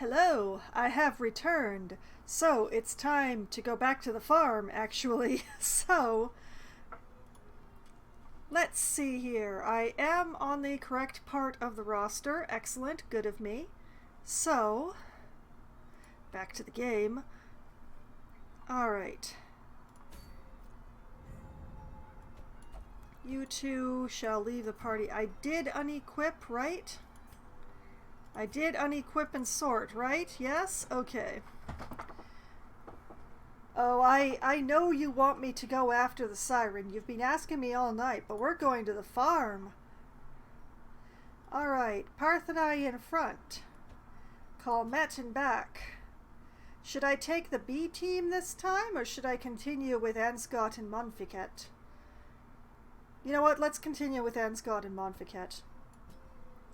Hello, I have returned. So it's time to go back to the farm, actually. So let's see here. I am on the correct part of the roster. Excellent, good of me. So, back to the game. Alright. You two shall leave the party. I did unequip, right? I did unequip and sort, right? Yes? Okay. Oh, I know you want me to go after the siren. You've been asking me all night, but we're going to the farm. Alright, Parthenai in front. Call Metin back. Should I take the B team this time, or should I continue with Anscott and Monfiket? You know what, let's continue with Anscott and Monfiket.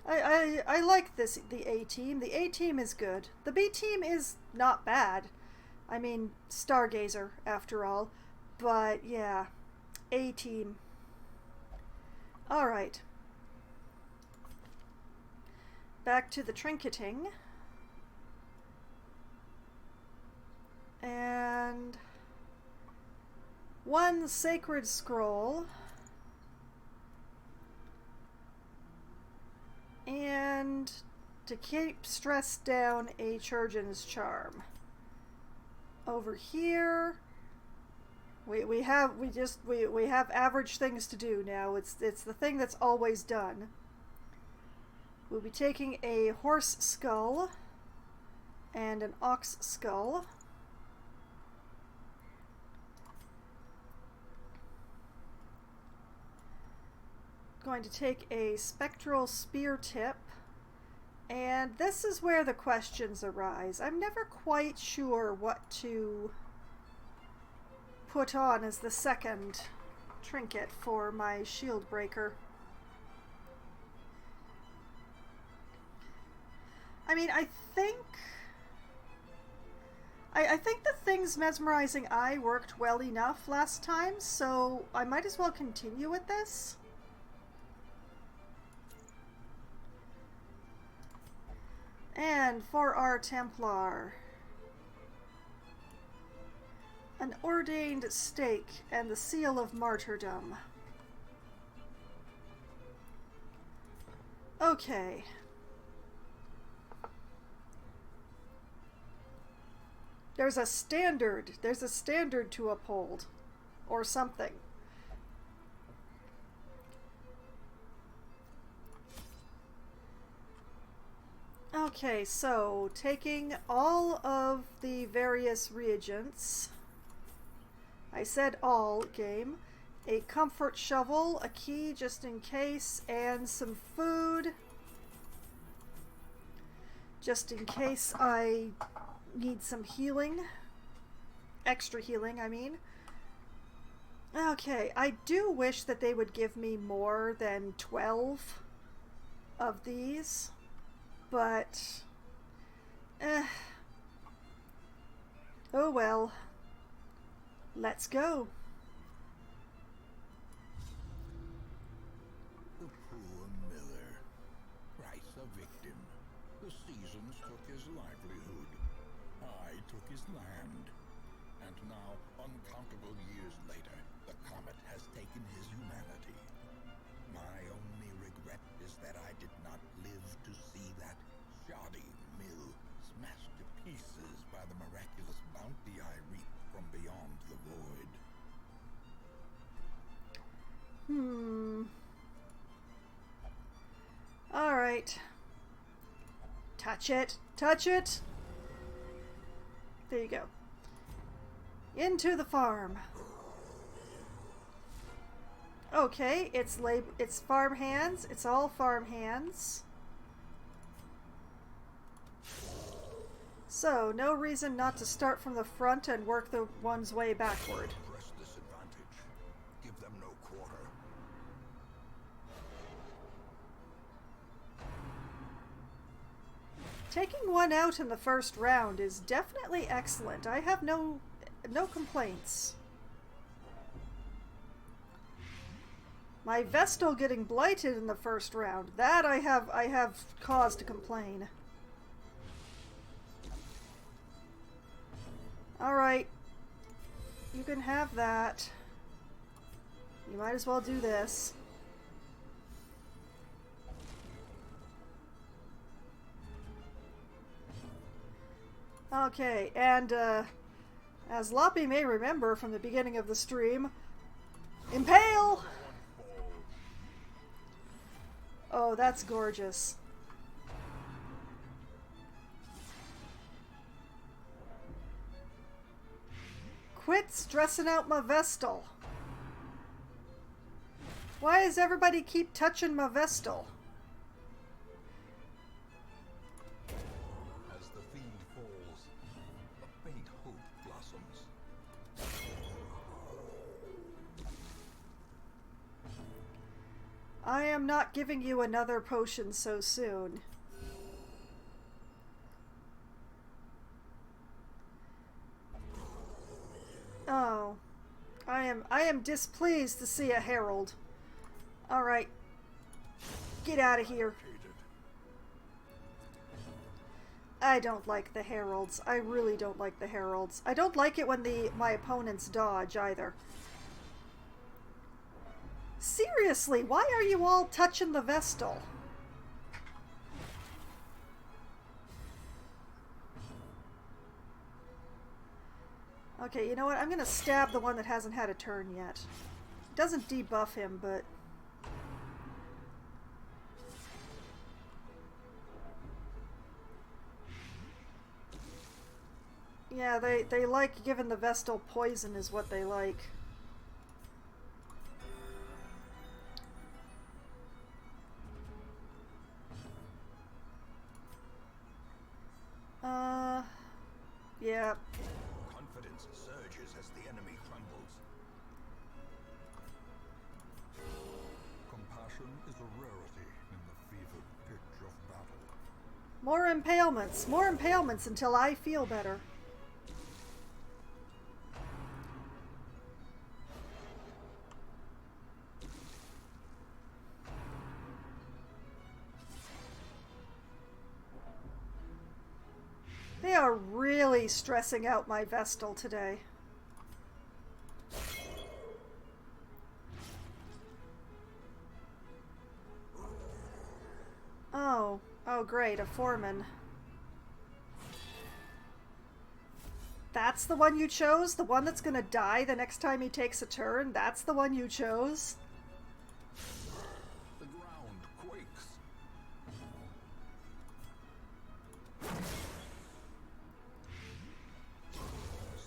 I like the A team. The A team is good. The B team is not bad. I mean, Stargazer, after all. But, yeah. A team. Alright. Back to the trinketing. And one sacred scroll. And to keep stress down, a Churgeon's Charm. Over here, we have average things to do now. It's the thing that's always done. We'll be taking a horse skull and an ox skull. Going to take a spectral spear tip, and this is where the questions arise. I'm never quite sure what to put on as the second trinket for my shield breaker. I mean, I think the thing's mesmerizing eye worked well enough last time, so I might as well continue with this. And for our Templar, an ordained stake and the seal of martyrdom. Okay. There's a standard to uphold, or something. Okay, so taking all of the various reagents, I said all, game, a comfort shovel, a key just in case, and some food, just in case I need some healing, extra healing, I mean. Okay, I do wish that they would give me more than 12 of these. But, oh well. Let's go. The poor miller. Thrice a victim. The seasons took his livelihood. I took his land. And now, uncountable years later, the comet has taken his humanity. My only regret is that I did not live to see that shoddy mill smashed to pieces by the miraculous bounty I reaped from beyond the void. Alright. Touch it. Touch it! There you go. Into the farm. Okay, it's farm hands. It's all farm hands. So, no reason not to start from the front and work the one's way backward. Press this advantage. Give them no quarter. Taking one out in the first round is definitely excellent. I have no complaints. My Vestal getting blighted in the first round, that I have cause to complain. can have that. You might as well do this. Okay, and as Loppy may remember from the beginning of the stream, Impale! Oh, that's gorgeous. Quit stressing out my Vestal. Why does everybody keep touching my Vestal? As the fiend falls, a faint hope blossoms. I am not giving you another potion so soon. Oh. I am displeased to see a herald. Alright. Get out of here. I don't like the heralds. I really don't like the heralds. I don't like it when my opponents dodge either. Seriously, why are you all touching the Vestal? Okay, you know what? I'm gonna stab the one that hasn't had a turn yet. Doesn't debuff him, but... yeah, they like giving the Vestal poison is what they like. Yeah. Confidence surges as the enemy crumbles. Compassion is a rarity in the fevered pitch of battle. More impalements! More impalements until I feel better. They are really stressing out my Vestal today. Oh. Oh great, a foreman. That's the one you chose? The one that's gonna die the next time he takes a turn? That's the one you chose? The ground quakes.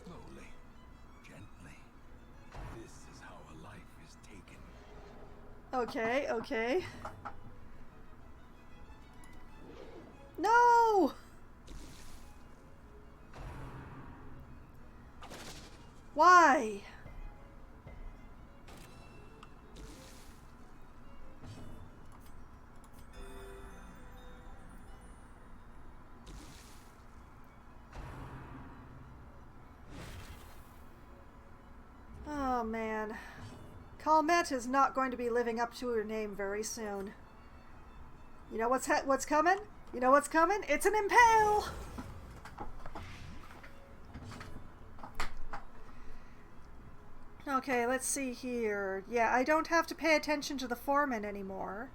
Slowly, gently. This is how a life is taken. Okay, okay. No! Why? Oh man. Calmette is not going to be living up to her name very soon. You know what's coming? You know what's coming? It's an impale! Okay, let's see here. Yeah, I don't have to pay attention to the foreman anymore.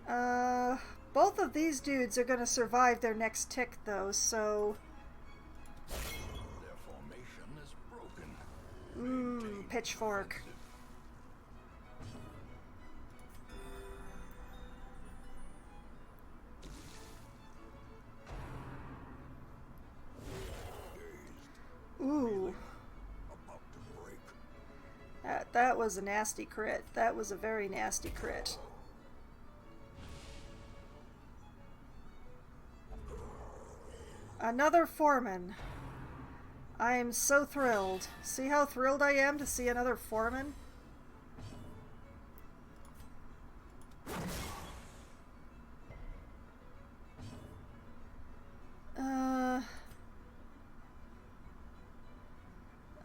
Both of these dudes are gonna survive their next tick though, so... Their formation is broken. Pitchfork. Ooh. About to break. That was a nasty crit. That was a very nasty crit. Another foreman. I am so thrilled. See how thrilled I am to see another foreman?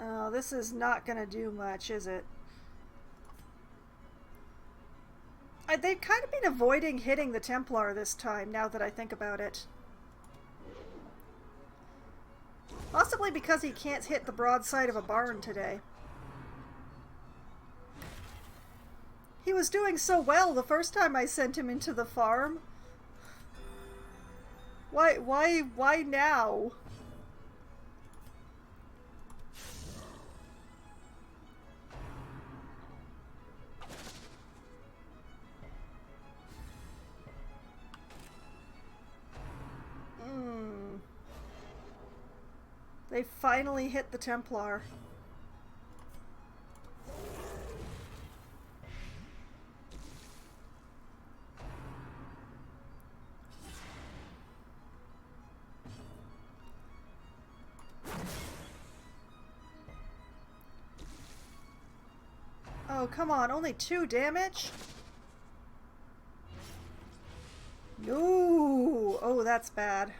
Oh, this is not gonna do much, is it? They've kind of been avoiding hitting the Templar this time, now that I think about it. Also, Possibly because he can't hit the broadside of a barn today. He was doing so well the first time I sent him into the farm. Why now? They finally hit the Templar. Oh, come on, only 2 damage? No! Oh, that's bad.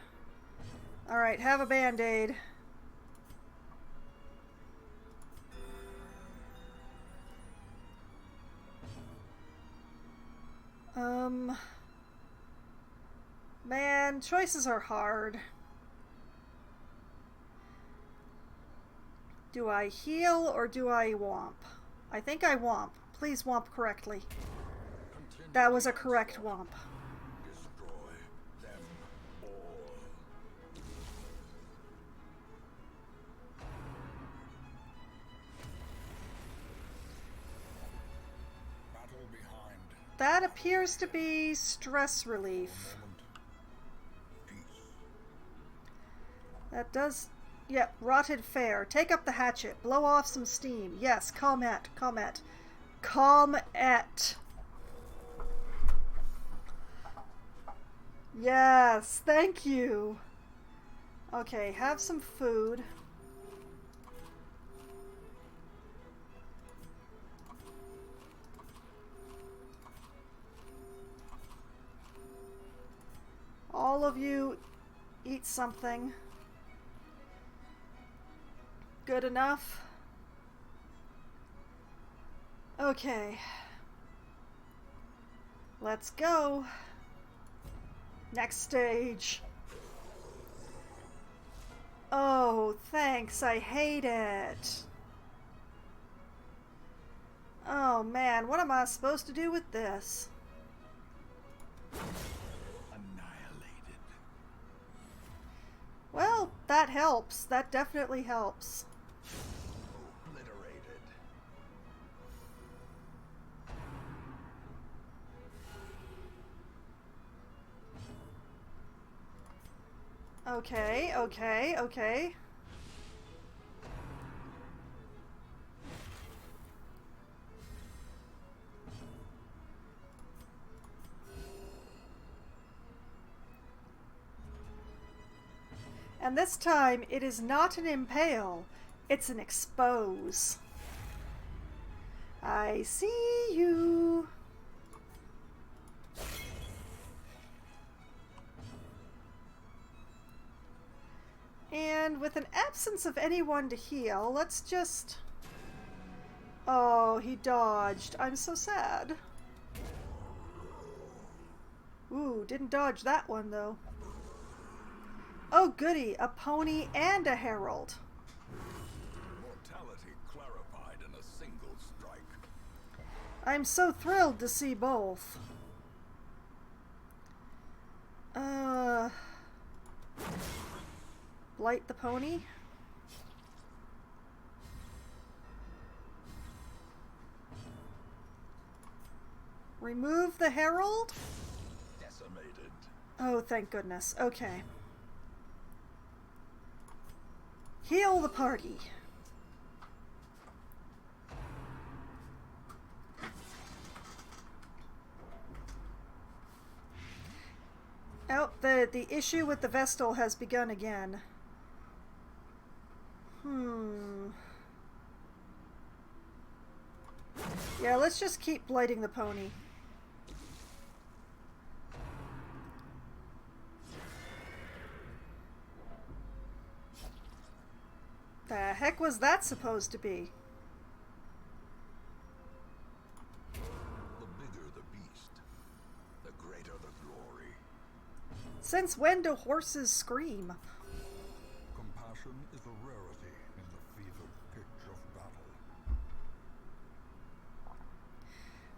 Alright, have a band-aid. Man, choices are hard. Do I heal or do I womp? I think I womp. Please womp correctly. That was a correct womp. Destroy them all. Battle behind. That appears to be stress relief. Peace. That does... Yep, rotted fare. Take up the hatchet. Blow off some steam. Yes, calmette. Calmette. Calmette. Yes, thank you. Okay, have some food. All of you eat something. Good enough? Okay. Let's go. Next stage. Oh, thanks. I hate it. Oh man, what am I supposed to do with this? Annihilated. Well, that helps. That definitely helps. Obliterated. Okay, okay, okay. And this time, it is not an impale, it's an expose. I see you. And with an absence of anyone to heal, let's just... Oh, he dodged. I'm so sad. Ooh, didn't dodge that one, though. Oh, goody. A pony and a herald. Mortality clarified in a single strike. I'm so thrilled to see both. Blight the pony. Remove the herald? Decimated. Oh, thank goodness. Okay. Heal the party. Oh, the issue with the Vestal has begun again. Yeah, let's just keep blighting the pony. The heck was that supposed to be? The bigger the beast, the greater the glory. Since when do horses scream? Compound passion is a rarity in the fevered pitch of battle.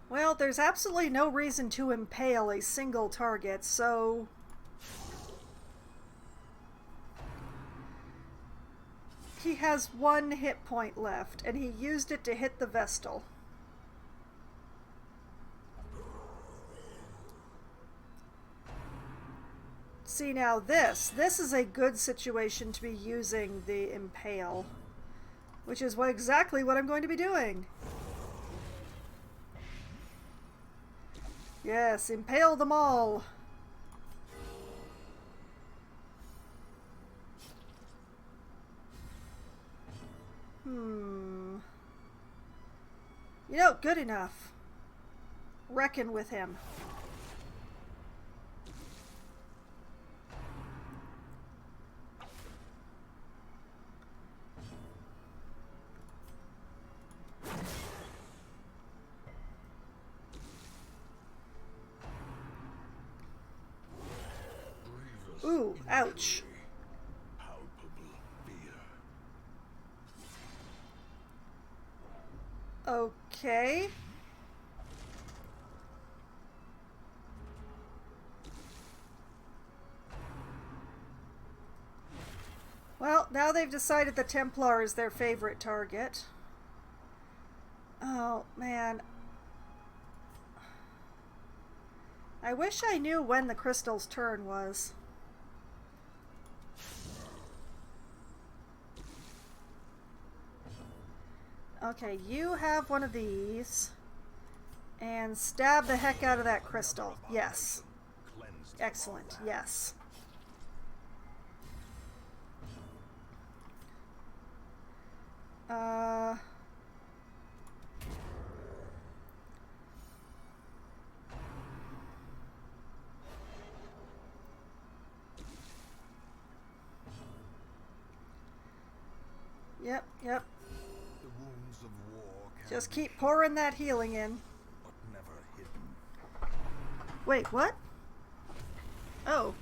Well, there's absolutely no reason to impale a single target, so... He has 1 hit point left, and he used it to hit the Vestal. See, now this is a good situation to be using the impale, which is exactly what I'm going to be doing. Yes, impale them all. You know, good enough. Reckon with him. Ooh, ouch. Palpable fear. Okay. Well, now they've decided the Templar is their favorite target. Oh, man. I wish I knew when the crystal's turn was. Okay, you have one of these. And stab the heck out of that crystal. Yes. Excellent, yes. Yep. The wounds of war can Just be keep pouring that healing in. but never hidden. Wait, what? Oh.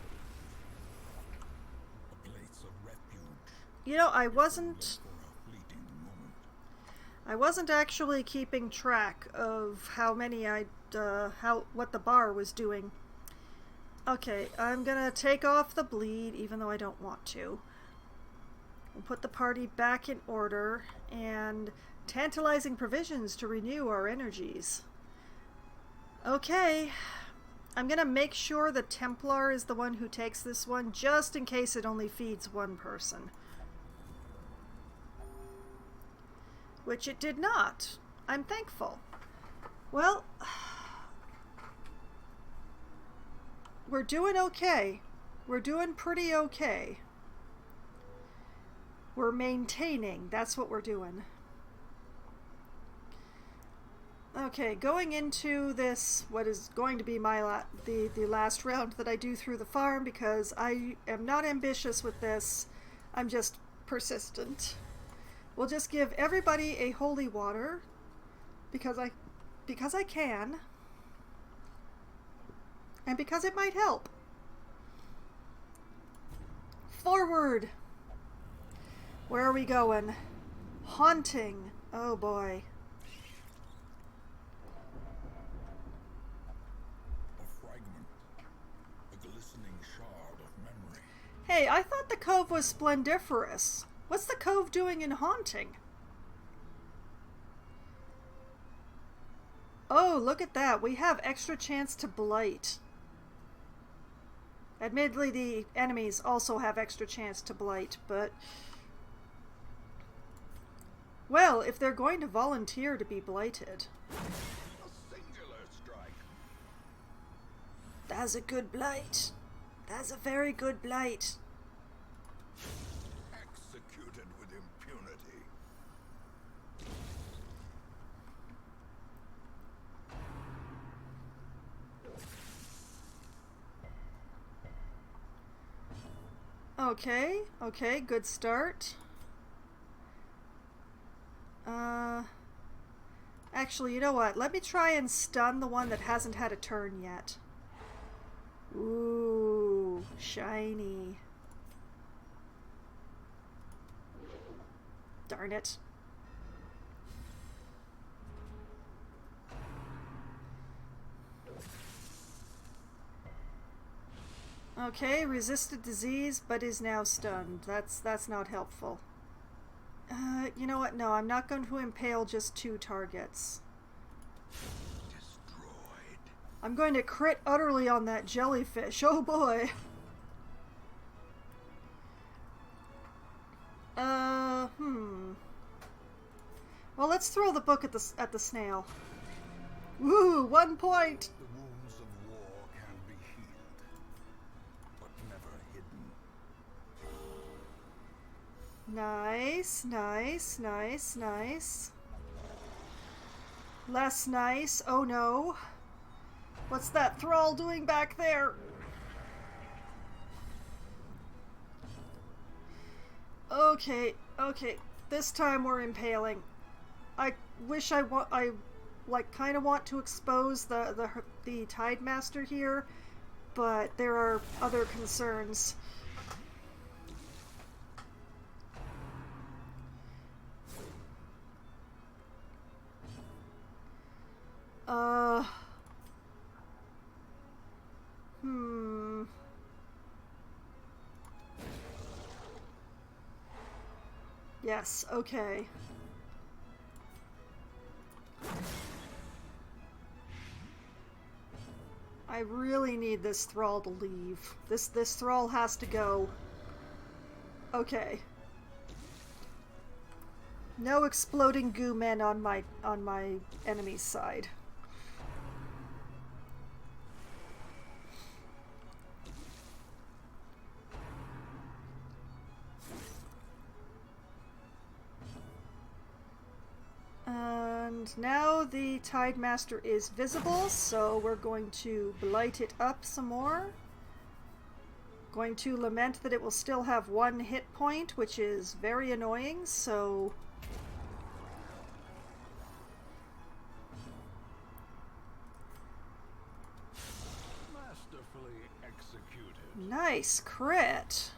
A place of refuge You know, I wasn't for a fleeting moment. actually keeping track of how many what the bar was doing. Okay, I'm gonna take off the bleed, even though I don't want to. We'll put the party back in order, and tantalizing provisions to renew our energies. Okay, I'm gonna make sure the Templar is the one who takes this one, just in case it only feeds one person. Which it did not. I'm thankful. Well, we're doing okay. We're doing pretty okay. We're maintaining. That's what we're doing. Okay, going into this, what is going to be my the last round that I do through the farm, because I am not ambitious with this. I'm just persistent. We'll just give everybody a holy water because I can, and because it might help. Forward. Where are we going? Haunting. Oh boy. A fragment, a glistening shard of memory. Hey, I thought the cove was splendiferous. What's the cove doing in haunting? Oh, look at that. We have extra chance to blight. Admittedly, the enemies also have extra chance to blight, but... Well, if they're going to volunteer to be blighted... A singular strike. That's a good blight. That's a very good blight. Executed with impunity. Okay, good start. Actually, you know what? Let me try and stun the one that hasn't had a turn yet. Ooh, shiny. darn it. Okay, resisted disease, but is now stunned. That's not helpful. You know what? No, I'm not going to impale just 2 targets. Destroyed. I'm going to crit utterly on that jellyfish. Oh boy. Well, let's throw the book at the snail. Woo! 1 point. The wounds of war can be healed, but never hidden. Nice, nice, nice, nice. Less nice. Oh no. What's that thrall doing back there? Okay, okay. This time we're impaling. I wish I kind of want to expose the Tide Master here, but there are other concerns. Yes, okay. I really need this thrall to leave. This thrall has to go. Okay. No exploding goo men on my enemy's side. And now the Tide Master is visible, so we're going to blight it up some more. Going to lament that it will still have 1 hit point, which is very annoying, so... Masterfully executed. Nice crit!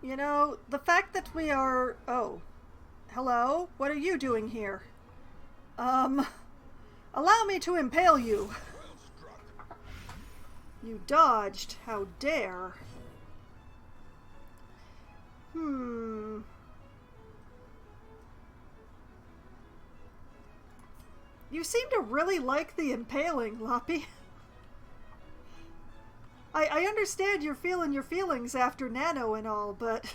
You know, the fact that we are... Oh. Hello? What are you doing here? Allow me to impale you. Well struck. You dodged. How dare. You seem to really like the impaling, Loppy. I understand you're feeling your feelings after Nano and all, but...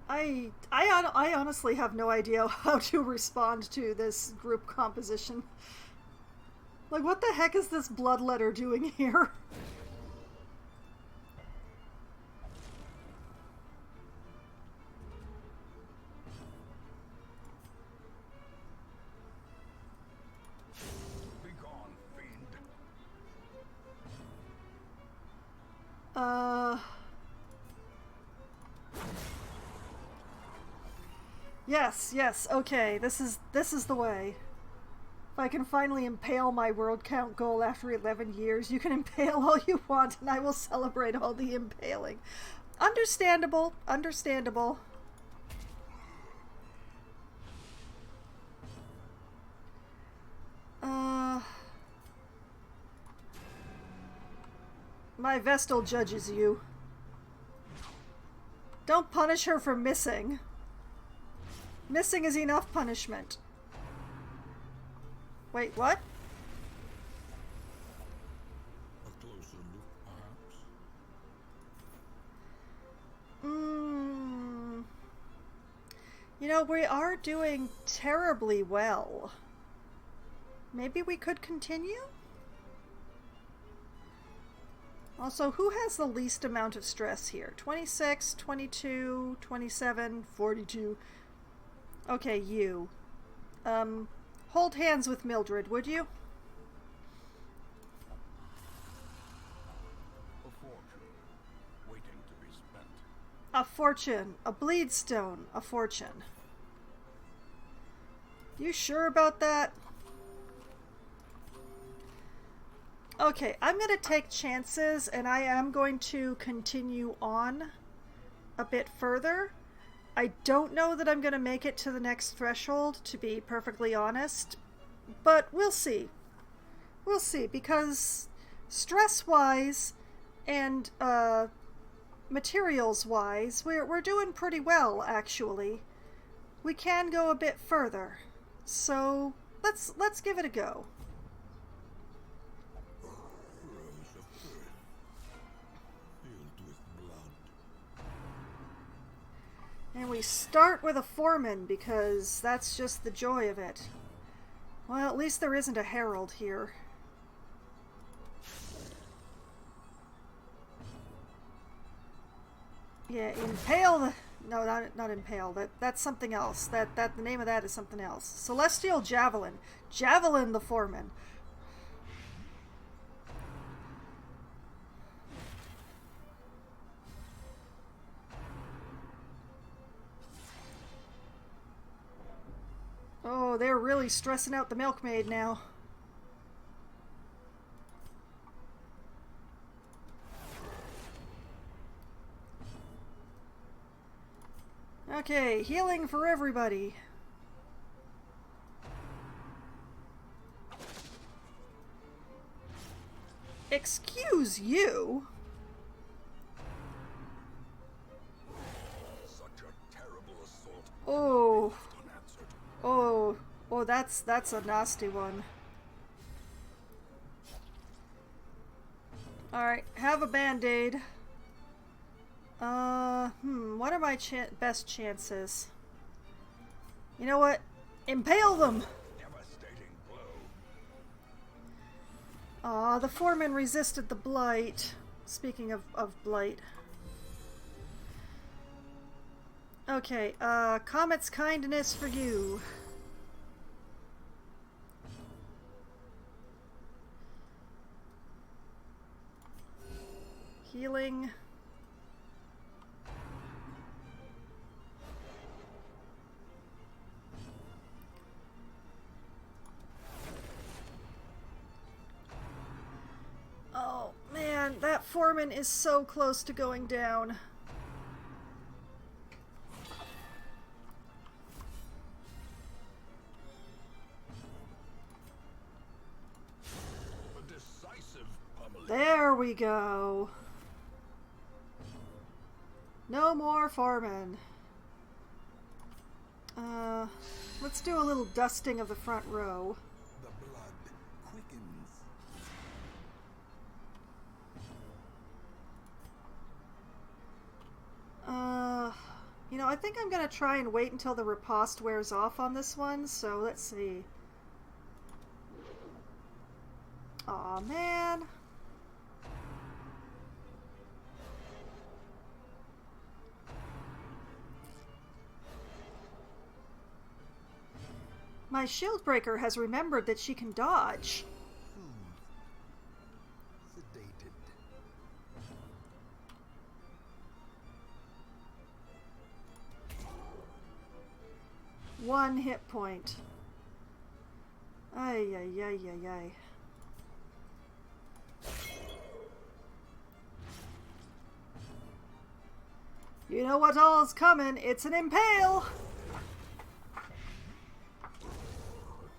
I honestly have no idea how to respond to this group composition. Like, what the heck is this bloodletter doing here? Be gone, fiend. Yes, okay, this is the way. If I can finally impale my world count goal after 11 years, you can impale all you want and I will celebrate all the impaling. Understandable, understandable. My Vestal judges you. Don't punish her for missing. Missing is enough punishment. Wait, what? A closer look, perhaps? You know, we are doing terribly well. Maybe we could continue? Also, who has the least amount of stress here? 26, 22, 27, 42. Okay, you. Hold hands with Mildred, would you? A fortune waiting to be spent. A fortune. A bleedstone. A fortune. You sure about that? Okay, I'm going to take chances, and I am going to continue on a bit further. I don't know that I'm going to make it to the next threshold, to be perfectly honest, but we'll see. We'll see, because stress-wise and materials-wise, we're doing pretty well, actually. We can go a bit further, so let's give it a go. And we start with a foreman because that's just the joy of it. Well, at least there isn't a herald here. Yeah, impale the... No, not impale. That's something else. The name of that is something else. Celestial Javelin. Javelin the foreman. Oh, they're really stressing out the milkmaid now. Okay, healing for everybody. Excuse you? Such a terrible assault. Oh. Unanswered. Oh, that's a nasty one. Alright, have a band-aid. What are my best chances? You know what? Impale them! Devastating blow. Aw, the foreman resisted the blight. Speaking of blight. Okay, Comet's kindness for you. Healing. Oh, man, that foreman is so close to going down. A decisive pummeling. There we go. No more foreman. Let's do a little dusting of the front row. The blood quickens. You know, I think I'm gonna try and wait until the riposte wears off on this one, so let's see. Aw, man. My shield breaker has remembered that she can dodge. Sedated. One hit point. Ay, ay, ay, ay, ay. You know what all's coming? It's an impale!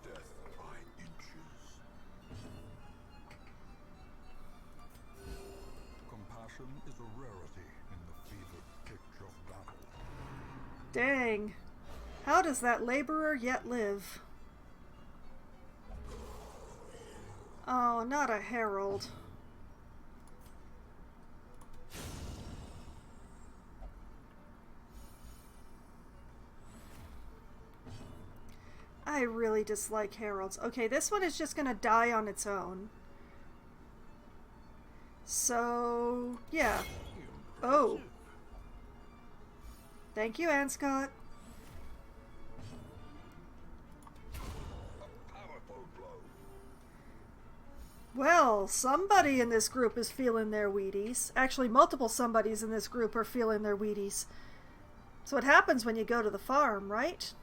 Death by inches. Compassion is a rarity in the fevered pitch of battle. Dang. How does that laborer yet live? Oh, not a herald. I really dislike heralds. Okay, this one is just gonna die on its own. So, yeah. Oh. Thank you, Anscott. Well, somebody in this group is feeling their Wheaties. Actually, multiple somebodies in this group are feeling their Wheaties. So what happens when you go to the farm, right?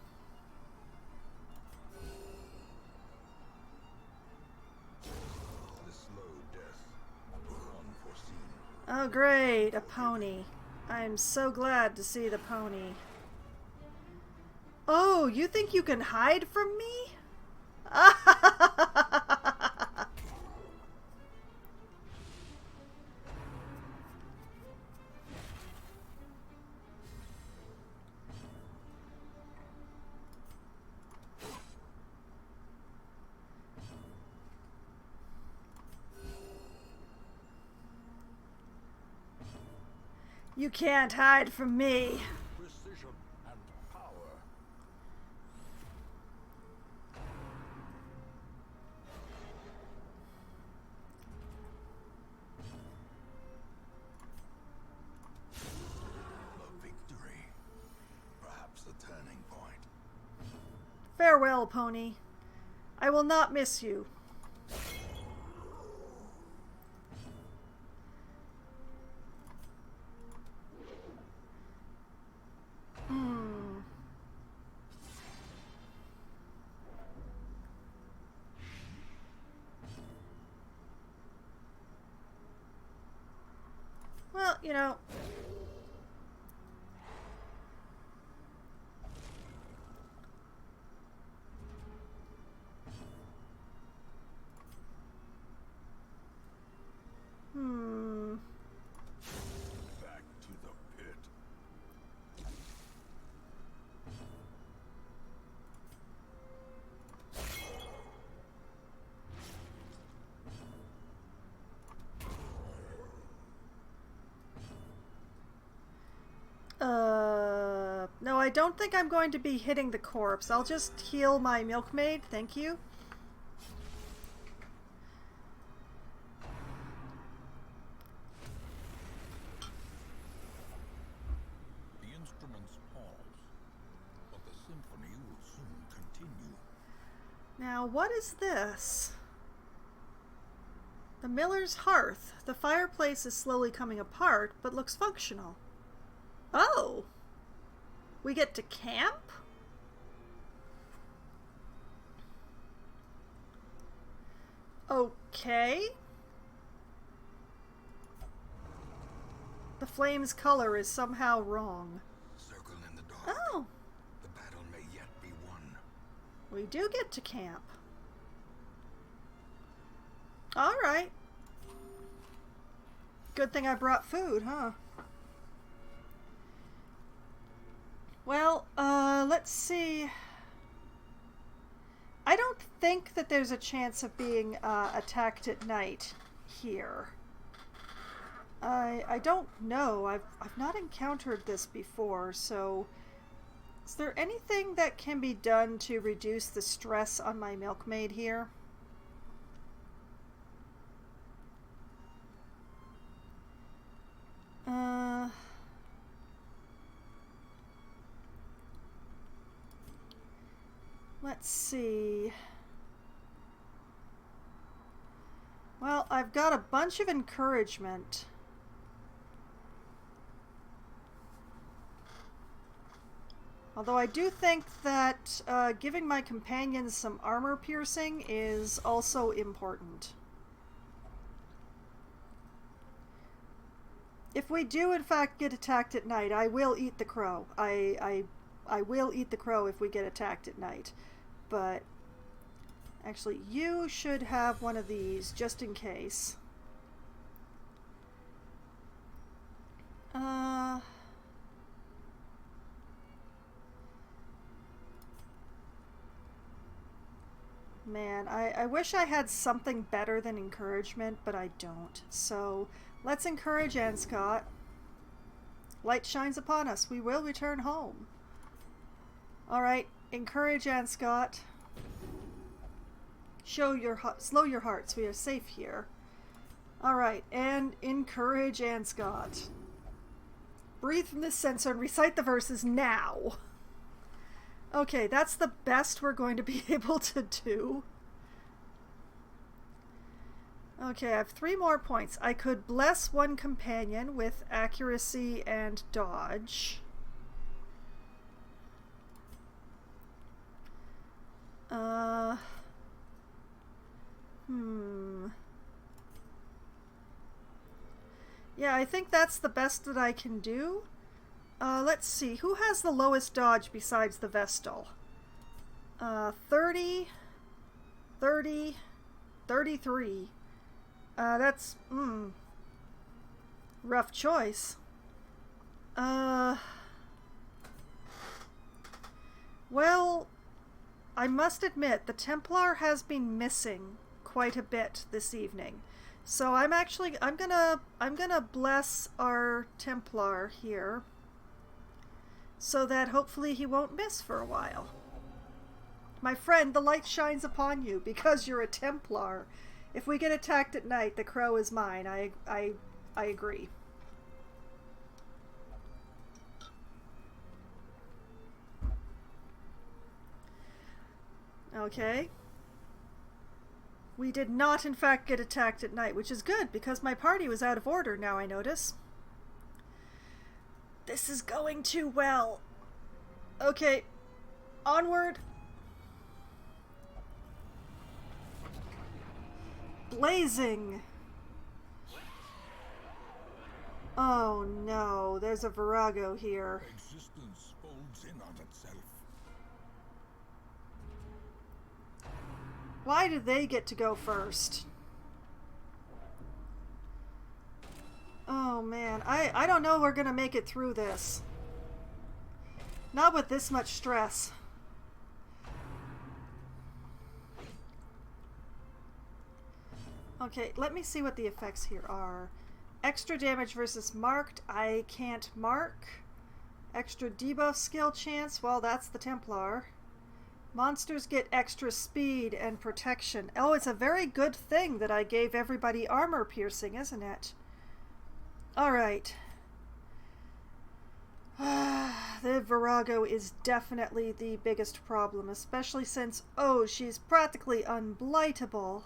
Oh, great, a pony. I'm so glad to see the pony. Oh, you think you can hide from me? You can't hide from me. Precision and power. A victory. Perhaps a turning point. Farewell, pony. I will not miss you. Well, you know... Back to the pit. No, I don't think I'm going to be hitting the corpse. I'll just heal my milkmaid, thank you. The instruments pause, but the symphony will soon continue. Now, what is this? The miller's hearth. The fireplace is slowly coming apart, but looks functional. Oh! We get to camp? Okay. The flame's color is somehow wrong. Circle in the dark. Oh! The battle may yet be won. We do get to camp. Alright. Good thing I brought food, huh? Well, let's see. I don't think that there's a chance of being attacked at night here. I don't know. I've not encountered this before, so is there anything that can be done to reduce the stress on my milkmaid here? Let's see. Well, I've got a bunch of encouragement. Although I do think that giving my companions some armor piercing is also important. If we do in fact get attacked at night, I will eat the crow. I will eat the crow if we get attacked at night. But actually, you should have one of these just in case. Man, I wish I had something better than encouragement, but I don't. So, let's encourage Anscott. Light shines upon us. We will return home. Alright, encourage Anscott. Slow your hearts. We are safe here. Alright, and encourage Anscott. Breathe from this sensor and recite the verses now. Okay, that's the best we're going to be able to do. Okay, I have 3 more points. I could bless one companion with accuracy and dodge. Yeah, I think that's the best that I can do. Let's see. Who has the lowest dodge besides the Vestal? 30, 30, 33. That's, rough choice. Well, I must admit, the Templar has been missing quite a bit this evening. So I'm gonna bless our Templar here, so that hopefully he won't miss for a while. My friend, the light shines upon you because you're a Templar. If we get attacked at night, the crow is mine. I agree. Okay. We did not, in fact, get attacked at night, which is good, because my party was out of order, now I notice. This is going too well. Okay. Onward. Blazing. Oh no, there's a Virago here. Existence folds in on itself. Why do they get to go first? Oh man, I don't know we're gonna make it through this. Not with this much stress. Okay, let me see what the effects here are. Extra damage versus marked, I can't mark. Extra debuff skill chance, well that's the Templar. Monsters get extra speed and protection. Oh, it's a very good thing that I gave everybody armor piercing, isn't it? Alright. The Virago is definitely the biggest problem, especially since, oh, she's practically unblightable.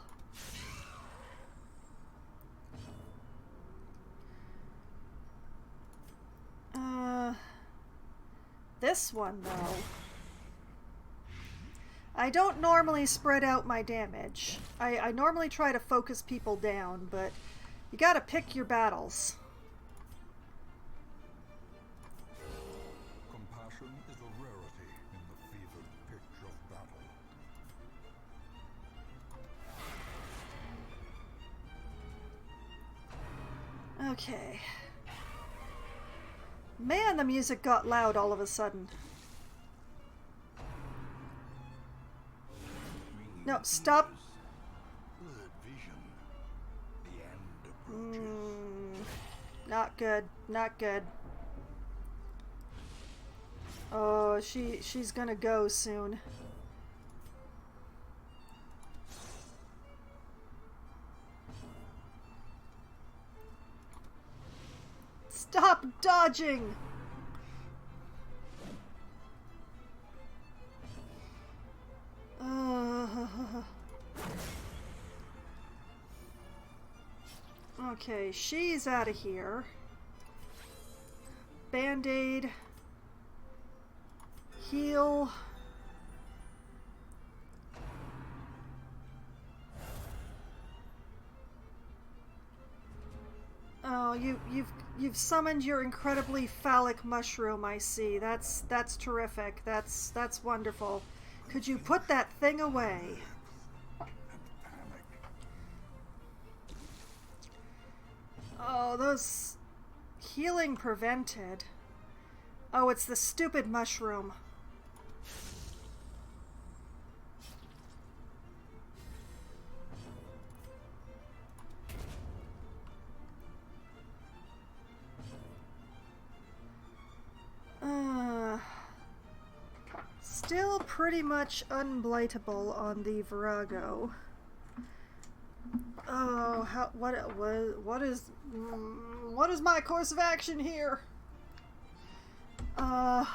This one, though. I don't normally spread out my damage. I normally try to focus people down, but you gotta pick your battles. Compassion is a rarity in the fevered pitch of battle. Okay. Man, the music got loud all of a sudden. No, stop. Blurred vision. The end approaches. Not good. Not good. Oh, she's gonna go soon. Stop dodging! Okay, she's out of here. Band-aid. Heal. Oh, you've summoned your incredibly phallic mushroom, I see. That's terrific. That's wonderful. Could you put that thing away? Oh, those healing prevented. Oh, it's the stupid mushroom. Still pretty much unblightable on the Virago. Oh, what is my course of action here? Uh...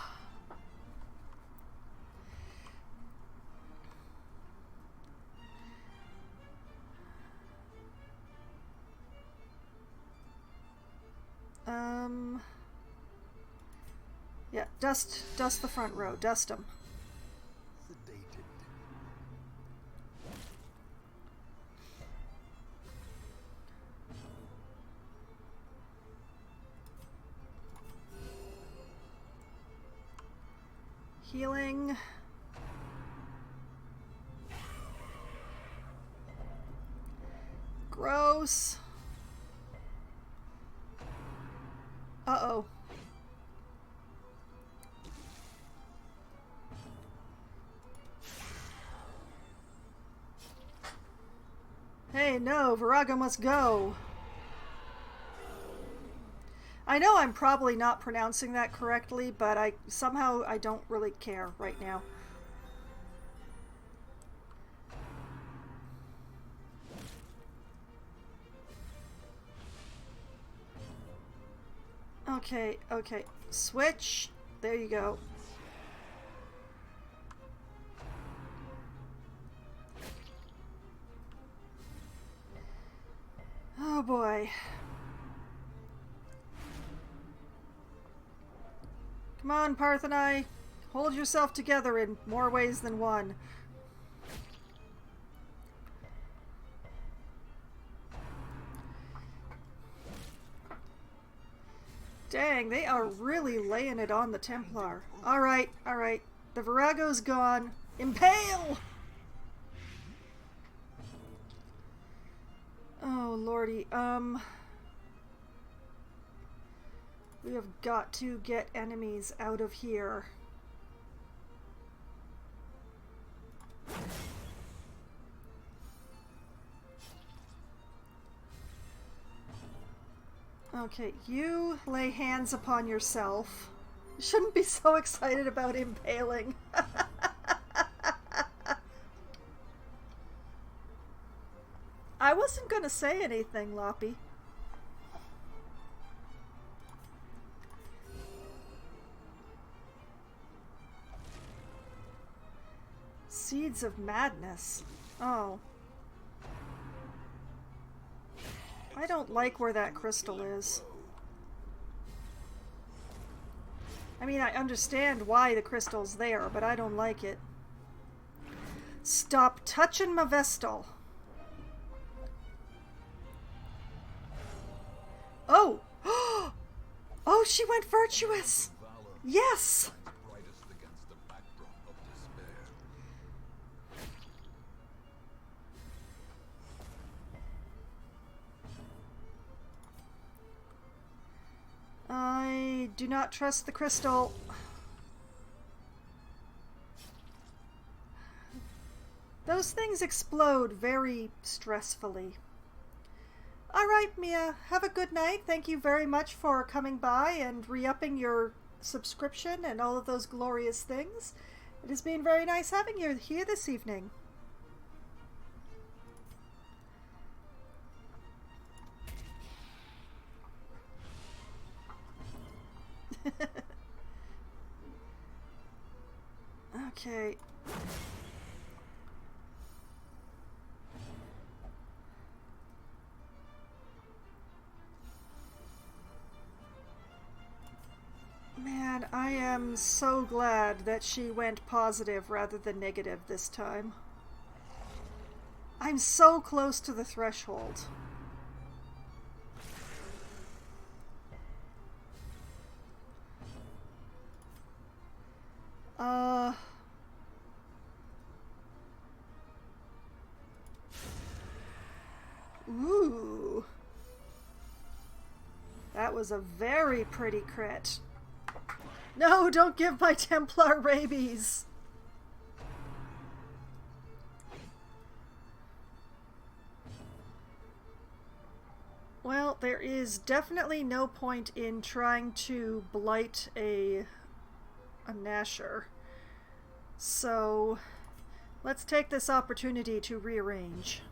Yeah, dust the front row. Dust them. Sedated. Healing. Gross. Uh-oh. Hey, no, Virago must go. I know I'm probably not pronouncing that correctly, but I don't really care right now. Okay, okay. Switch. There you go. Oh boy. Come on, Parthenai. Hold yourself together in more ways than one. Dang, they are really laying it on the Templar. Alright, alright. The Virago's gone. Impale! Oh, lordy. We have got to get enemies out of here. Okay, you lay hands upon yourself. You shouldn't be so excited about impaling. I wasn't gonna say anything, Loppy. Seeds of Madness. Oh. I don't like where that crystal is. I mean, I understand why the crystal's there, but I don't like it. Stop touching my Vestal. Oh! Oh, she went virtuous! Yes! I do not trust the crystal. Those things explode very stressfully. Alright, Mia, have a good night. Thank you very much for coming by and re-upping your subscription and all of those glorious things. It has been very nice having you here this evening. Okay. Man, I am so glad that she went positive rather than negative this time. I'm so close to the threshold. Ooh. That was a very pretty crit. No, don't give my Templar rabies! Well, there is definitely no point in trying to blight a Nasher. So, let's take this opportunity to rearrange.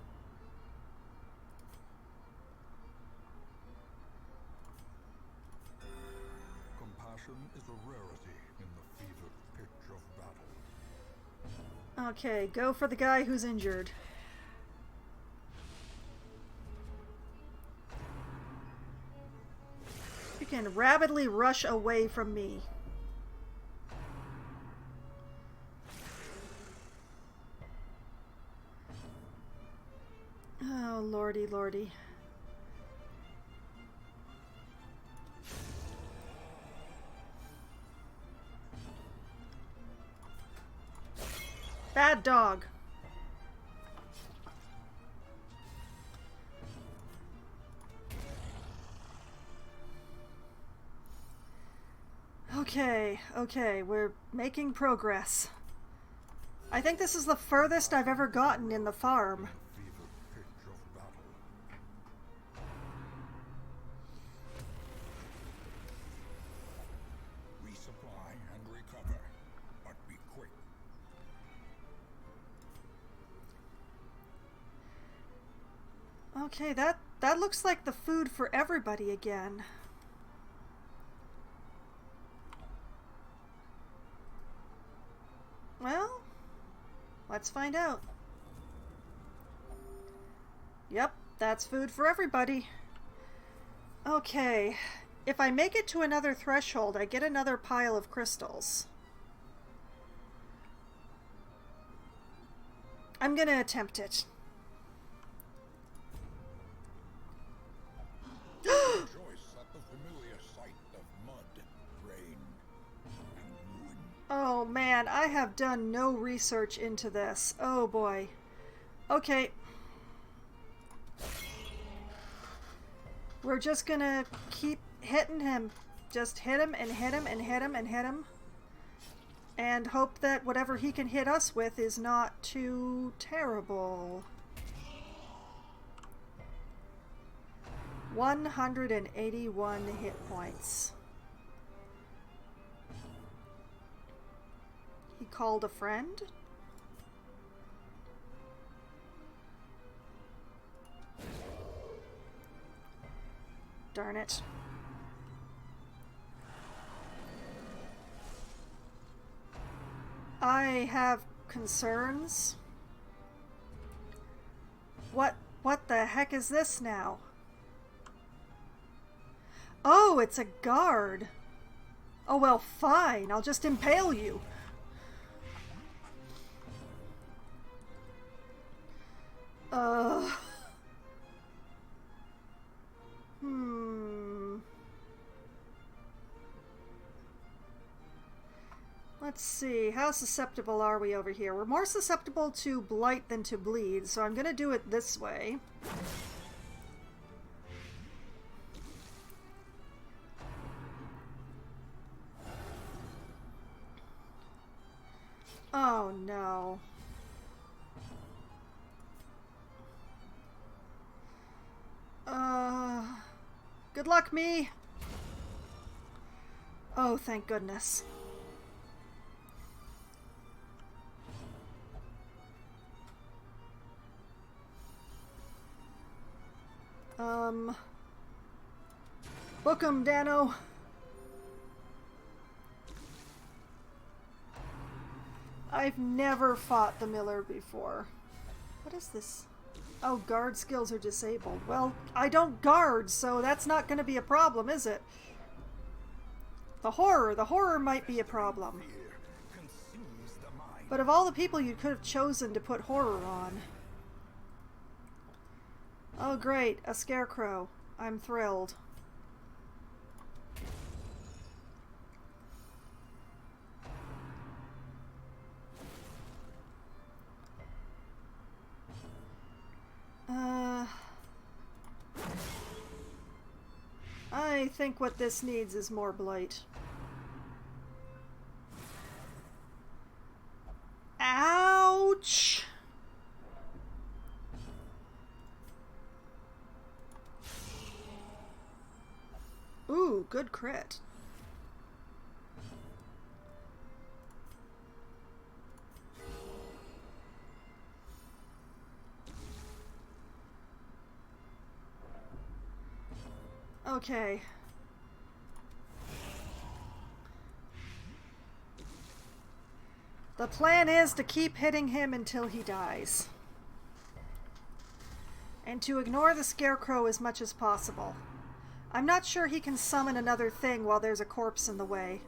victim is a rarity in the fevered pitch of battle. Okay, go for the guy who's injured. You can rapidly rush away from me. Oh, lordy, lordy. Bad dog. Okay, we're making progress. I think this is the furthest I've ever gotten in the farm. Resupply and recover, but be quick. Okay, that looks like the food for everybody again. Well, let's find out. Yep, that's food for everybody. Okay, if I make it to another threshold, I get another pile of crystals. I'm gonna attempt it. Rejoice at the familiar sight of mud, rain, and ruin. Oh man, I have done no research into this. Oh boy. Okay. We're just gonna keep hitting him. Just hit him and hit him and hit him and hit him. And hope that whatever he can hit us with is not too terrible. 181 hit points. He called a friend? Darn it. I have concerns. What the heck is this now? Oh, it's a guard. Oh well, fine. I'll just impale you. Let's see, how susceptible are we over here? We're more susceptible to blight than to bleed, so I'm gonna do it this way. Oh no. Good luck, me! Oh, thank goodness. Book 'em, Dano. I've never fought the Miller before. What is this? Oh, guard skills are disabled. Well, I don't guard, so that's not going to be a problem, is it? The horror might be a problem. But of all the people you could have chosen to put horror on. Oh great, a scarecrow. I'm thrilled. I think what this needs is more blight. Ouch! Ooh, good crit. Okay. The plan is to keep hitting him until he dies. And to ignore the scarecrow as much as possible. I'm not sure he can summon another thing while there's a corpse in the way.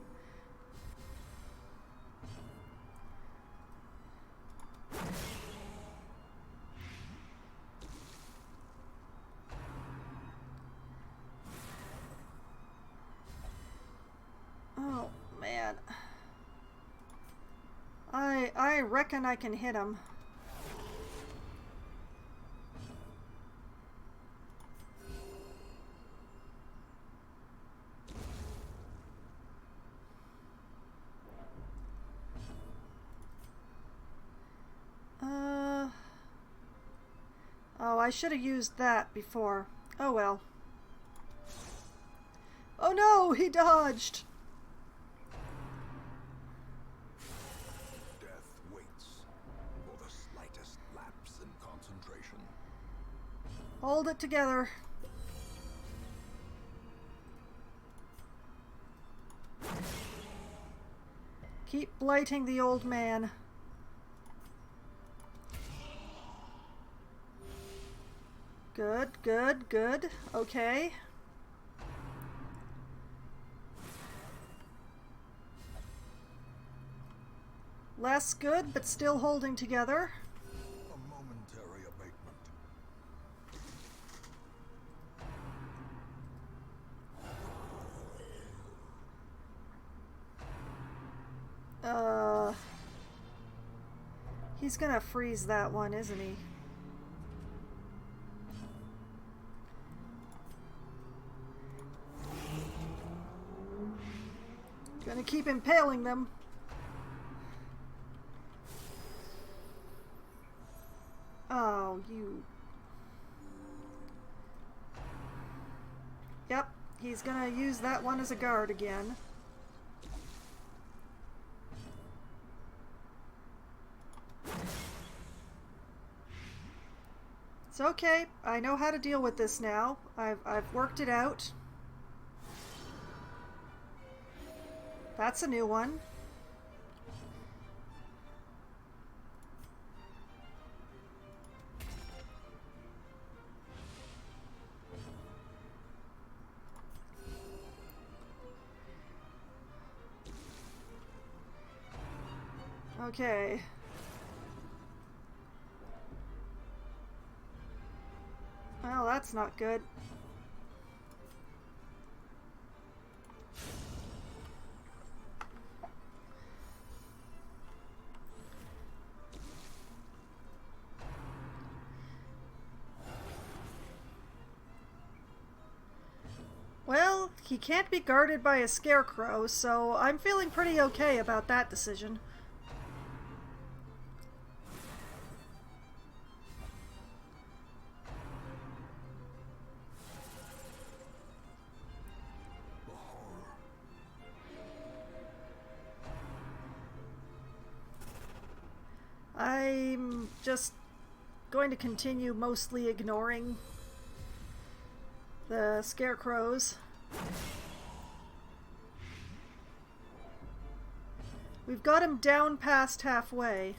Oh, man. I reckon I can hit him. Oh, I should have used that before. Oh well. Oh no, he dodged! Death waits for the slightest lapse in concentration. Hold it together. Keep blighting the old man. Good, good, good. Okay. Less good, but still holding together. A momentary abatement. He's gonna freeze that one, isn't he? Gonna keep impaling them. Oh, you... Yep, he's gonna use that one as a guard again. It's okay. I know how to deal with this now. I've worked it out. That's a new one. Okay. Well, that's not good. Well, he can't be guarded by a scarecrow, so I'm feeling pretty okay about that decision. I'm just going to continue mostly ignoring the scarecrows. We've got him down past halfway.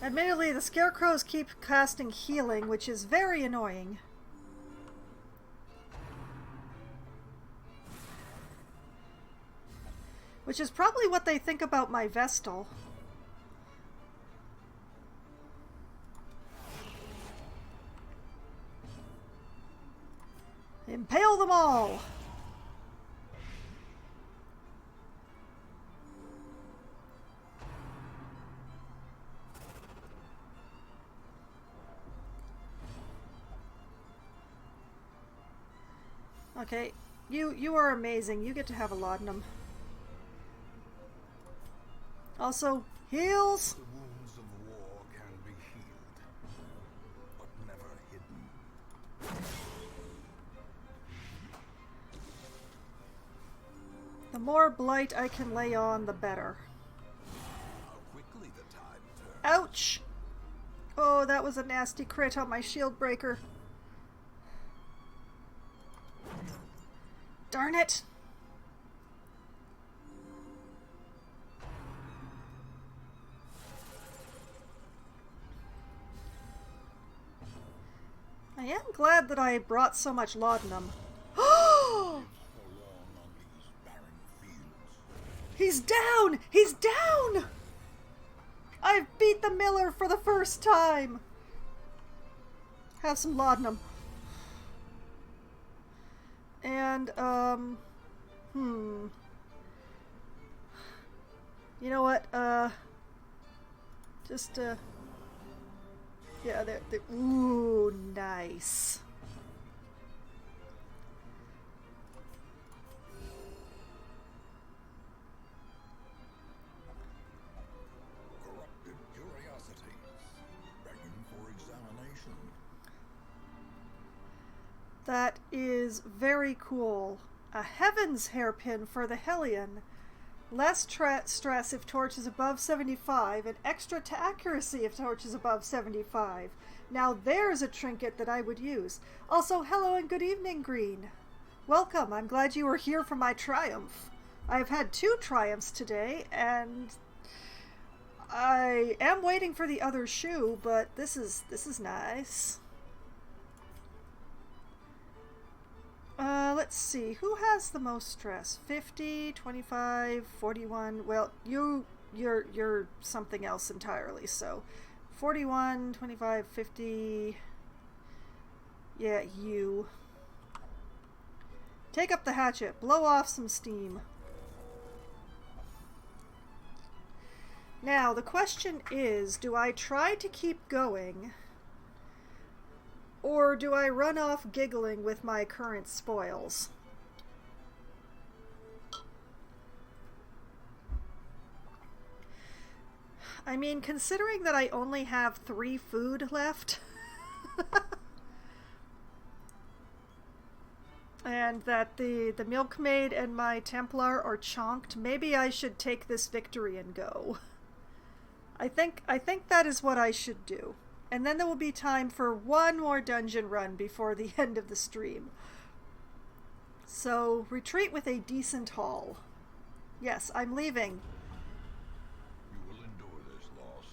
Admittedly, the scarecrows keep casting healing, which is very annoying. Which is probably what they think about my Vestal. Impale them all! Okay, you are amazing. You get to have a laudanum. Also, heals! The wounds of war can be healed, but never hidden. The more blight I can lay on, the better. How quickly the tide turns. Ouch! Oh, that was a nasty crit on my shield breaker. Darn it! I am glad that I brought so much laudanum. He's down! He's down! I've beat the miller for the first time! Have some laudanum. And, you know what, yeah, they're, ooh, nice. Corrupted curiosities, begging for examination. That is very cool. A heavens hairpin for the Hellion. Less stress if torch is above 75, and extra to accuracy if torch is above 75. Now there's a trinket that I would use. Also, hello and good evening, Green. Welcome, I'm glad you were here for my triumph. I've had 2 triumphs today, and I am waiting for the other shoe, but this is nice. Let's see, who has the most stress? 50, 25, 41, well, you're something else entirely, so 41, 25, 50, yeah, you. Take up the hatchet, blow off some steam. Now, the question is, do I try to keep going, or do I run off giggling with my current spoils? I mean, considering that I only have 3 food left, and that the milkmaid and my Templar are chonked, maybe I should take this victory and go. I think that is what I should do. And then there will be time for one more dungeon run before the end of the stream. So, retreat with a decent haul. Yes, I'm leaving. You will endure this loss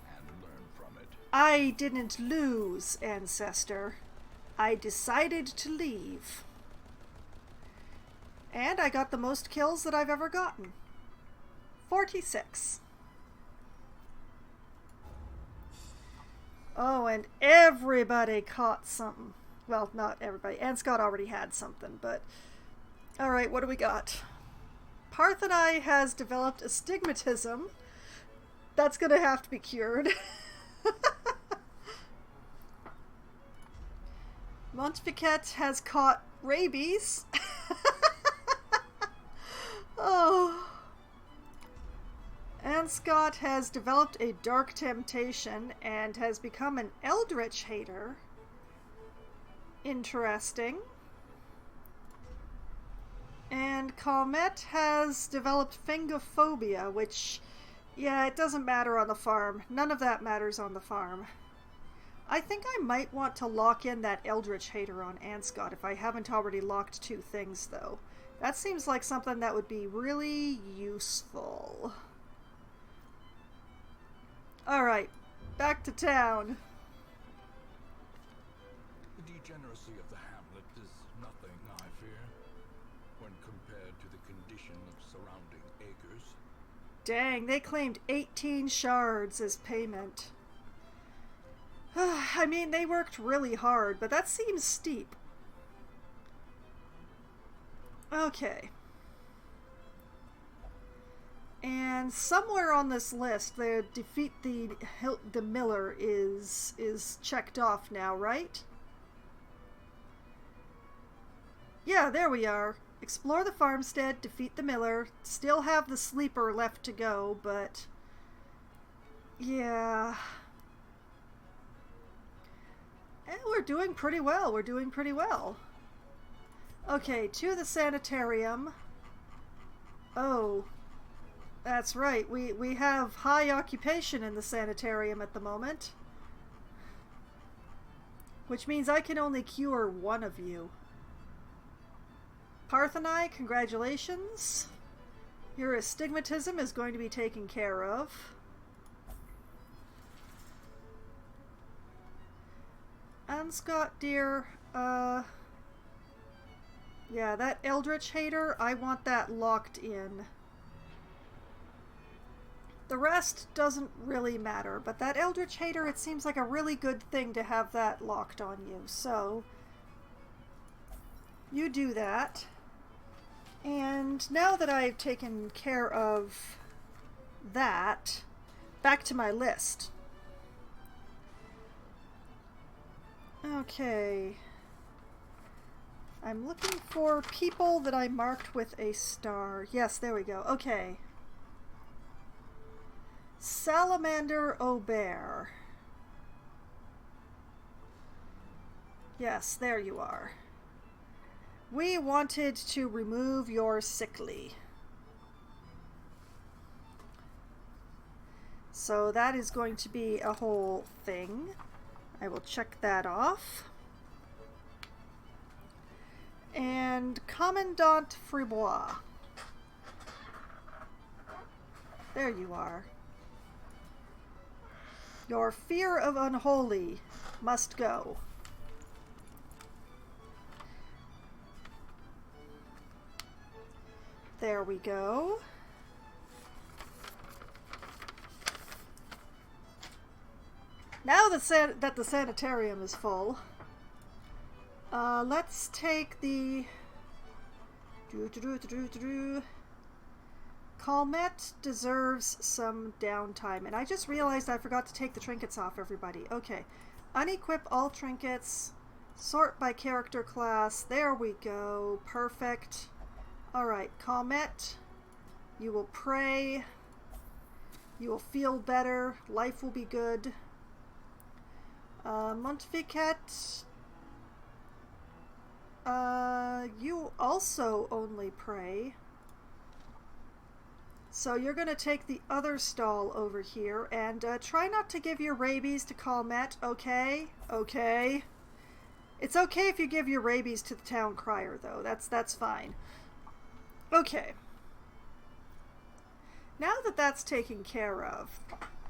and learn from it. I didn't lose, Ancestor. I decided to leave. And I got the most kills that I've ever gotten. 46. Oh, and everybody caught something. Well, not everybody. Anscott already had something, but... Alright, what do we got? Parthenai has developed astigmatism. That's gonna have to be cured. Montfiquet has caught rabies. Oh... Anscott has developed a dark temptation and has become an eldritch hater. Interesting. And Calmette has developed fingophobia, which, yeah, it doesn't matter on the farm. None of that matters on the farm. I think I might want to lock in that eldritch hater on Anscott if I haven't already locked 2 things, though. That seems like something that would be really useful. Alright, back to town. The degeneracy of the hamlet is nothing, I fear, when compared to the condition of surrounding acres. Dang, they claimed 18 shards as payment. I mean, they worked really hard, but that seems steep. Okay. And somewhere on this list, the defeat the miller is checked off now, right? Yeah, there we are. Explore the farmstead, defeat the miller, still have the sleeper left to go, but... yeah... and we're doing pretty well, we're doing pretty well. Okay, to the sanitarium. Oh... that's right, we have high occupation in the sanitarium at the moment. Which means I can only cure one of you. Parthenai, congratulations. Your astigmatism is going to be taken care of. And Scott, dear, yeah, that Eldritch Hater, I want that locked in. The rest doesn't really matter, but that Eldritch Hater, it seems like a really good thing to have that locked on you. So, you do that. And now that I've taken care of that, back to my list. Okay. I'm looking for people that I marked with a star. Yes, there we go. Okay. Salamander Aubert. Yes, there you are. We wanted to remove your sickly. So that is going to be a whole thing. I will check that off. And Commandant Fribois. There you are. Your fear of unholy must go. There we go. Now that the sanitarium is full, let's take the Calmette deserves some downtime, and I just realized I forgot to take the trinkets off everybody. Okay, unequip all trinkets, sort by character class. There we go. Perfect. Alright, Calmette, you will pray, you will feel better, life will be good. Montficat, you also only pray. So you're going to take the other stall over here, and try not to give your rabies to Calmette, okay? Okay. It's okay if you give your rabies to the town crier, though. That's fine. Okay. Now that that's taken care of,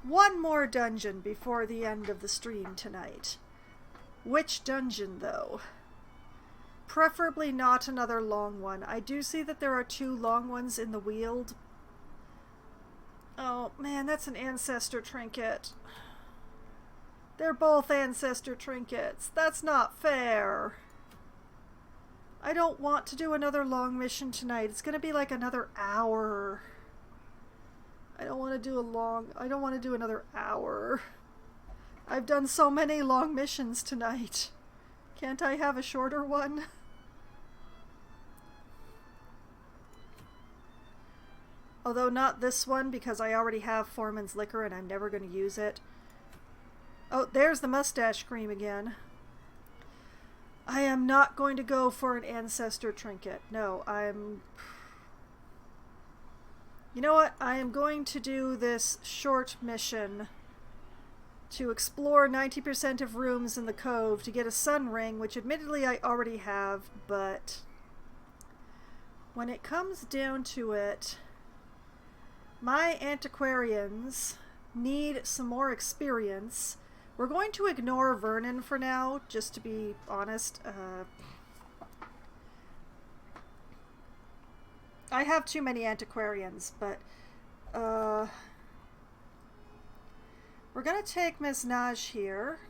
one more dungeon before the end of the stream tonight. Which dungeon, though? Preferably not another long one. I do see that there are 2 long ones in the Weald. Oh, man, that's an ancestor trinket. They're both ancestor trinkets. That's not fair. I don't want to do another long mission tonight. It's going to be like another hour. I don't want to do another hour. I've done so many long missions tonight. Can't I have a shorter one? Although not this one, because I already have Foreman's Liquor and I'm never going to use it. Oh, there's the mustache cream again. I am not going to go for an ancestor trinket. No, you know what? I am going to do this short mission to explore 90% of rooms in the Cove to get a sun ring, which admittedly I already have, but when it comes down to it, my antiquarians need some more experience. We're going to ignore Vernon for now, just to be honest. I have too many antiquarians, but we're going to take Ms. Naj here.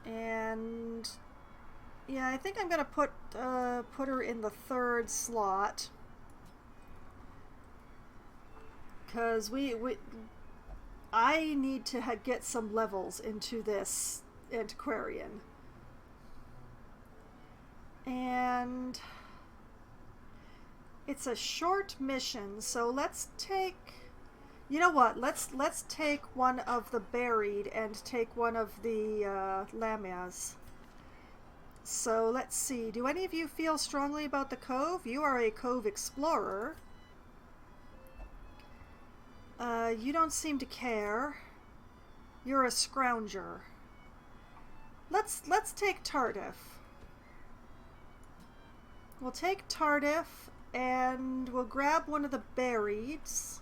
And yeah, I think I'm going to put her in the 3rd slot. Because I need to get some levels into this antiquarian. And it's a short mission, so let's take, you know what, let's take one of the buried and take one of the lamias. So let's see, do any of you feel strongly about the Cove? You are a Cove explorer. You don't seem to care. You're a scrounger. Let's take Tardif. We'll take Tardif and we'll grab one of the berries.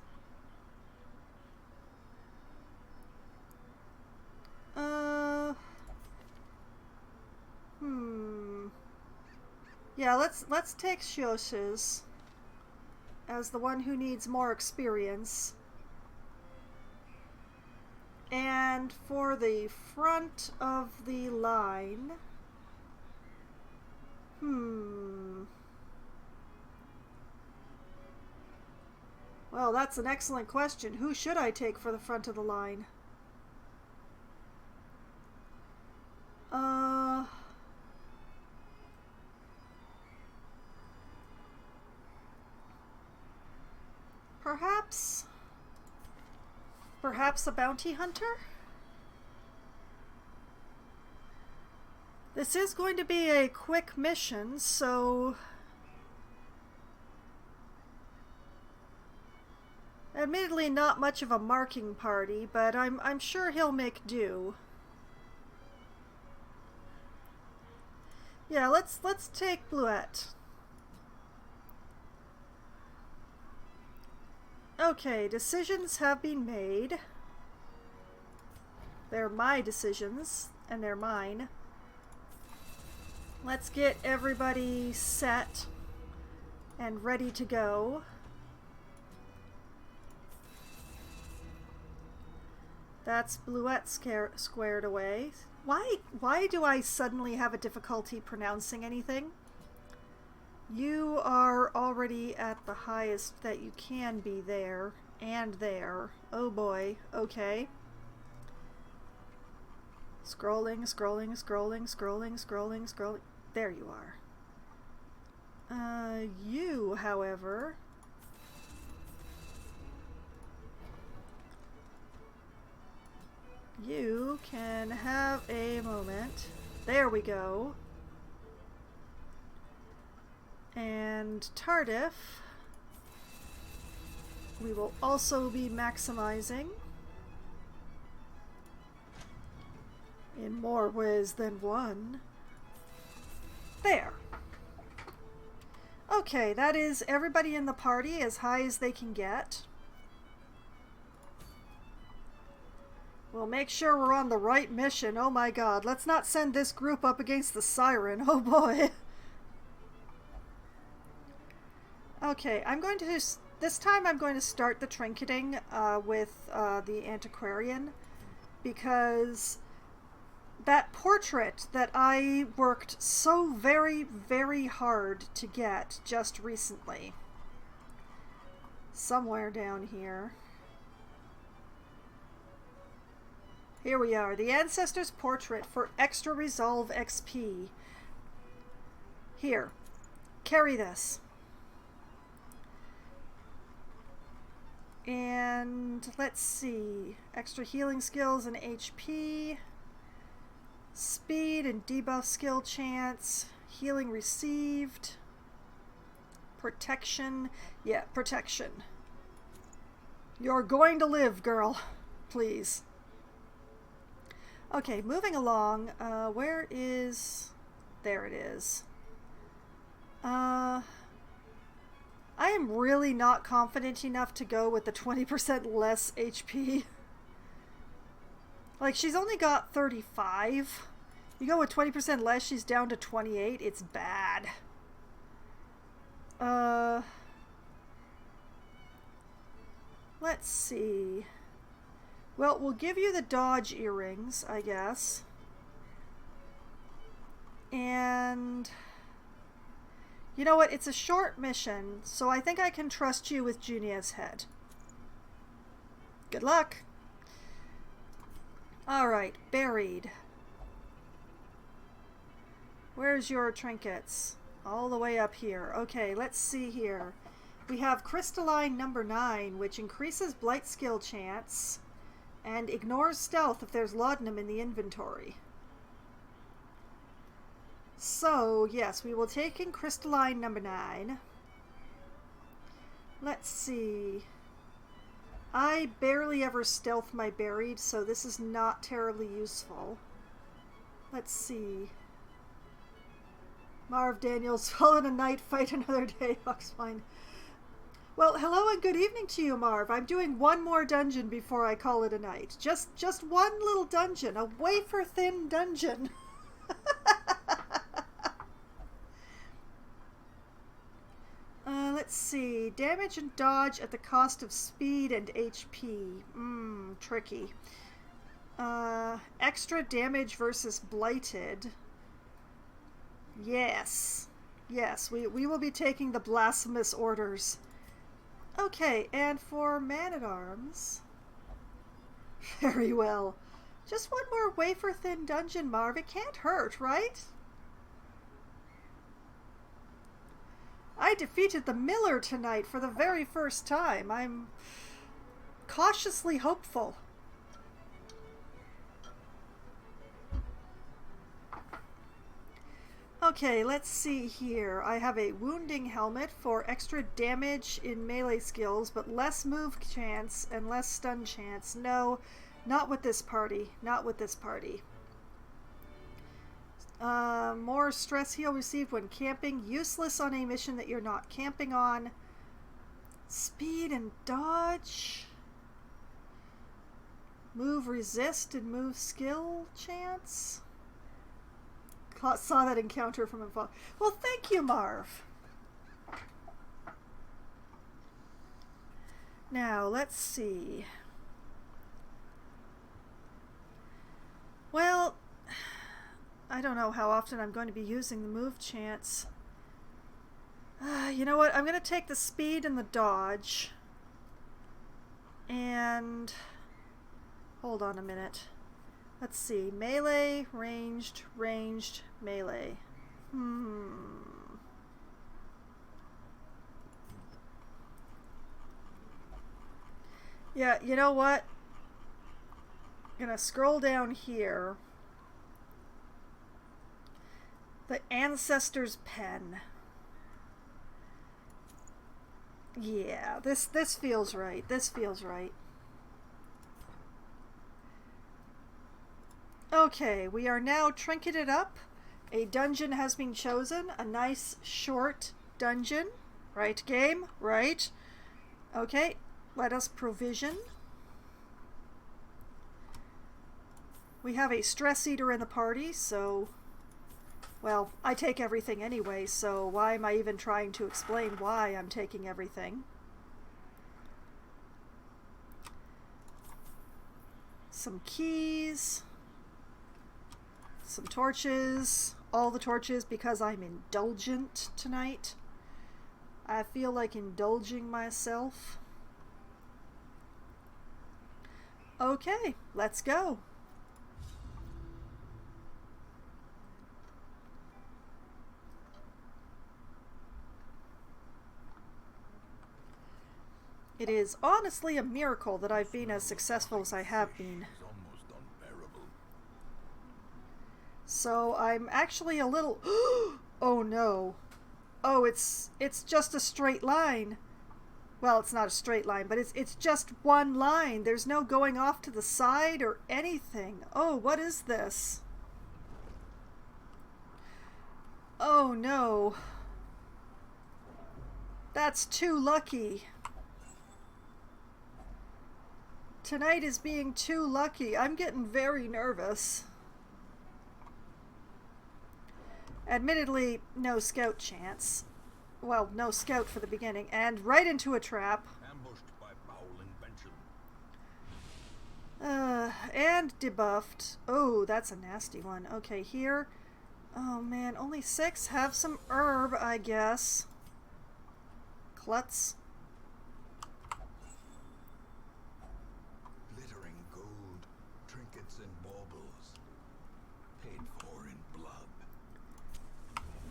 Yeah, let's take Shoshes as the one who needs more experience. And for the front of the line, well, that's an excellent question. Who should I take for the front of the line? Perhaps a bounty hunter? This is going to be a quick mission, so admittedly not much of a marking party, but I'm sure he'll make do. Yeah, let's take Bluette. Okay, decisions have been made. They're my decisions, and they're mine. Let's get everybody set and ready to go. That's Bluette squared away. Why do I suddenly have a difficulty pronouncing anything? You are already at the highest that you can be there and there. Oh boy, okay. Scrolling. There you are. You, however, you can have a moment. There we go. And Tardif, we will also be maximizing in more ways than one. There. Okay, that is everybody in the party as high as they can get. We'll make sure we're on the right mission. Oh my god, let's not send this group up against the siren. Oh boy. Okay, this time I'm going to start the trinketing with the antiquarian, because that portrait that I worked so very, very hard to get just recently, somewhere down here. Here we are, the Ancestor's Portrait for Extra Resolve XP. Here, carry this. And let's see, extra healing skills and HP, speed and debuff skill chance, healing received, protection, yeah, protection. You're going to live, girl, please. Okay, moving along, where is, there it is. I am really not confident enough to go with the 20% less HP. Like, she's only got 35. You go with 20% less, she's down to 28. It's bad. Let's see. Well, we'll give you the dodge earrings, I guess. And you know what? It's a short mission, so I think I can trust you with Junia's head. Good luck. Alright, buried. Where's your trinkets? All the way up here. Okay, let's see here. We have Crystalline number 9, which increases Blight skill chance and ignores stealth if there's laudanum in the inventory. So, yes, we will take in Crystalline number 9. Let's see. I barely ever stealth my buried, so this is not terribly useful. Let's see. Marv Daniels, fallen a night, fight another day, Foxwine. Well, hello and good evening to you, Marv. I'm doing one more dungeon before I call it a night. Just one little dungeon, a wafer-thin dungeon. Let's see. Damage and dodge at the cost of speed and HP. Tricky. Extra damage versus blighted. Yes. Yes, we will be taking the blasphemous orders. Okay, and for man-at-arms... Very well. Just one more wafer-thin dungeon, Marv. It can't hurt, right? I defeated the Miller tonight for the very first time. I'm cautiously hopeful. Okay, let's see here. I have a wounding helmet for extra damage in melee skills, but less move chance and less stun chance. No, not with this party. Not with this party. More stress heal received when camping. Useless on a mission that you're not camping on. Speed and dodge. Move resist and move skill chance. Saw that encounter from above. Well, thank you, Marv. Now, let's see. Well, I don't know how often I'm going to be using the move chance. You know what? I'm going to take the speed and the dodge. And... hold on a minute. Let's see. Melee, ranged, melee. Yeah, you know what? I'm gonna scroll down here. The Ancestor's Pen. Yeah, this feels right. This feels right. Okay, we are now trinketed up. A dungeon has been chosen. A nice short dungeon. Right, game? Right. Okay, let us provision. We have a stress eater in the party, so... well, I take everything anyway, so why am I even trying to explain why I'm taking everything? Some keys. Some torches. All the torches because I'm indulgent tonight. I feel like indulging myself. Okay, let's go. It is honestly a miracle that I've been as successful as I have been. So I'm actually a little... oh no. Oh, it's just a straight line. Well, it's not a straight line, but it's just one line. There's no going off to the side or anything. Oh, what is this? Oh no. That's too lucky. Tonight is being too lucky. I'm getting very nervous. Admittedly, no scout chance. Well, no scout for the beginning. And right into a trap. Ambushed by foul invention. And debuffed. Oh, that's a nasty one. Okay, here. Oh man, only 6. Have some herb, I guess. Klutz. Glittering gold, trinkets and baubles, paid for in blood.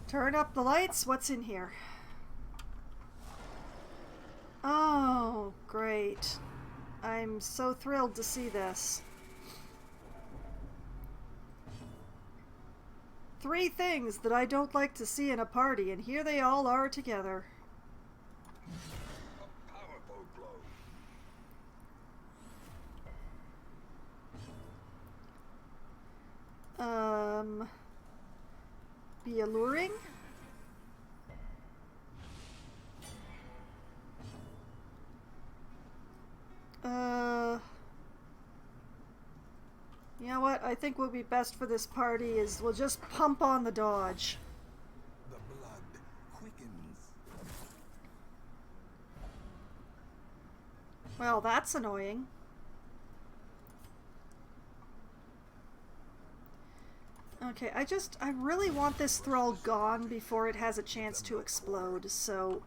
Turn up the lights. What's in here? Oh, great. I'm so thrilled to see this. 3 things that I don't like to see in a party, and here they all are together. A powerful blow. be alluring. You know what? I think what would be best for this party is we'll just pump on the dodge. The blood quickens. Well, that's annoying. Okay, I really want this thrall gone before it has a chance to explode, so...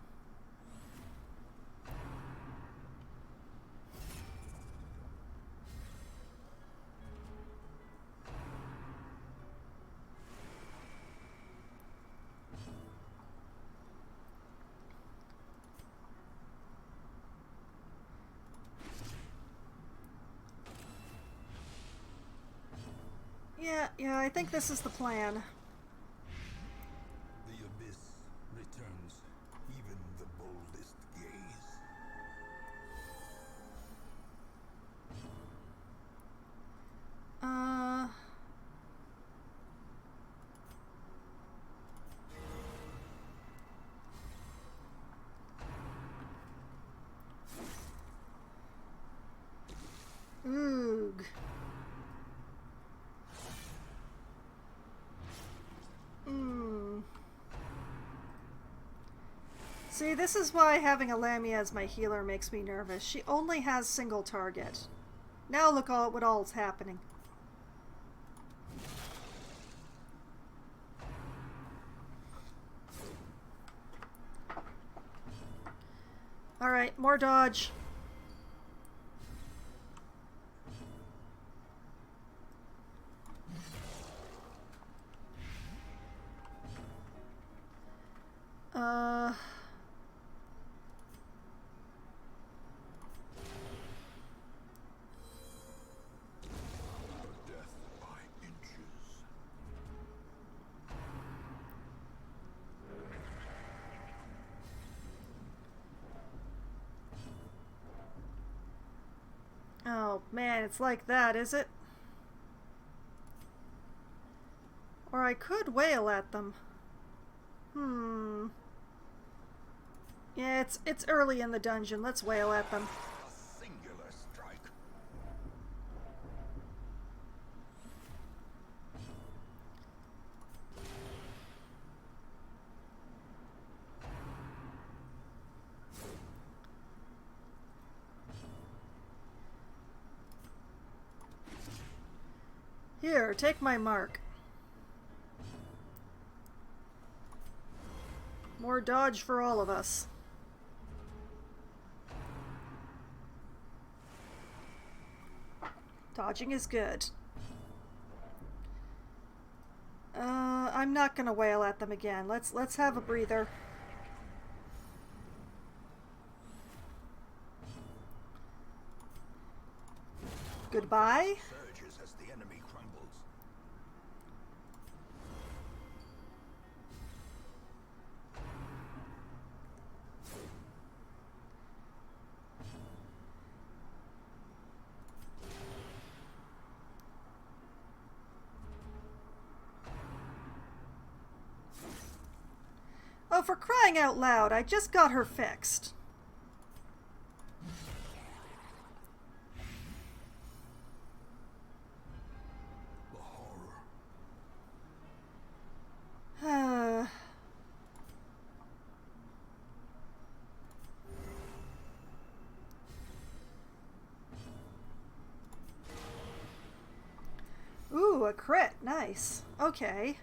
Yeah, I think this is the plan. The abyss returns even the boldest gaze. Oog. See, this is why having a Lamia as my healer makes me nervous. She only has single target. Now look what all's happening. Alright, more dodge. Death by inches. Oh man, it's like that, is it? Or I could wail at them. Yeah, it's early in the dungeon. Let's wail at them. A singular strike. Here, take my mark. More dodge for all of us. Dodging is good. I'm not gonna wail at them again. Let's have a breather. Goodbye. Surges as the enemy crumbles. Oh, for crying out loud, I just got her fixed. The horror. Ooh, a crit. Nice. Okay.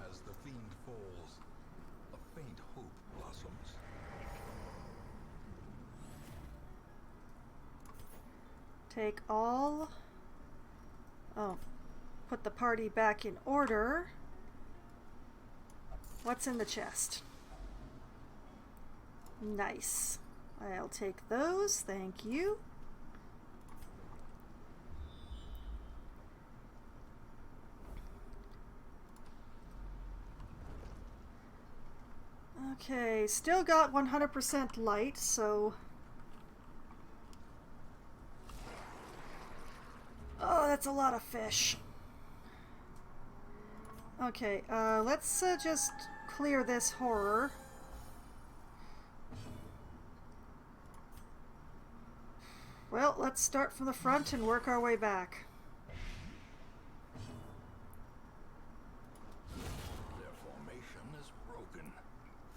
As the fiend falls, a faint hope blossoms. Take all. Oh. Put the party back in order. What's in the chest? Nice. I'll take those. Thank you. Okay, still got 100% light, so... Oh, that's a lot of fish. Okay, let's just clear this horror. Well, let's start from the front and work our way back. Their formation is broken.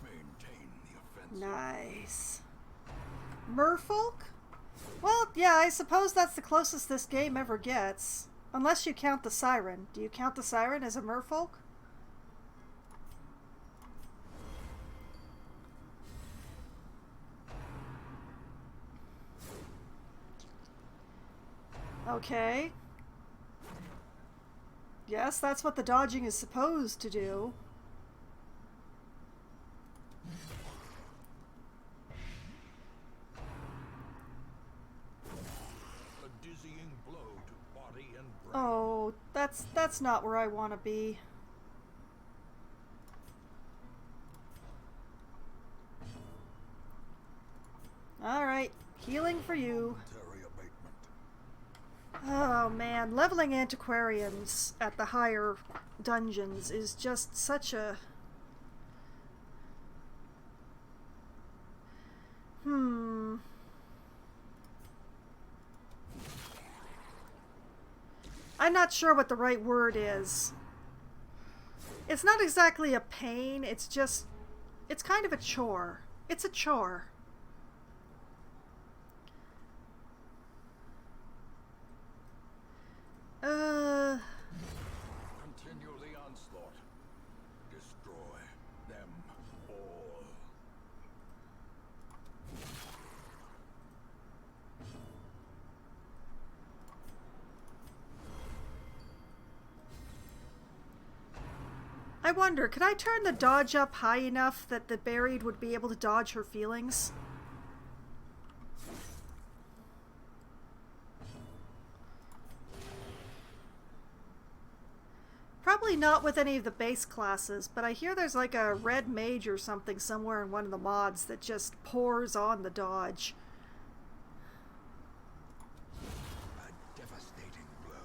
Maintain the offensive. Nice. Merfolk? Well, yeah, I suppose that's the closest this game ever gets. Unless you count the Siren. Do you count the Siren as a merfolk? Okay. Yes, that's what the dodging is supposed to do. A dizzying blow to body and brain. Oh, that's not where I want to be. Alright, healing for you. Momentary abatement. Oh man, leveling antiquarians at the higher dungeons is just such a... I'm not sure what the right word is. It's not exactly a pain, it's just... It's kind of a chore. It's a chore. Continue the onslaught. Destroy them all. I wonder, could I turn the dodge up high enough that the buried would be able to dodge her feelings? Probably not with any of the base classes, but I hear there's like a red mage or something somewhere in one of the mods that just pours on the dodge. A devastating blow.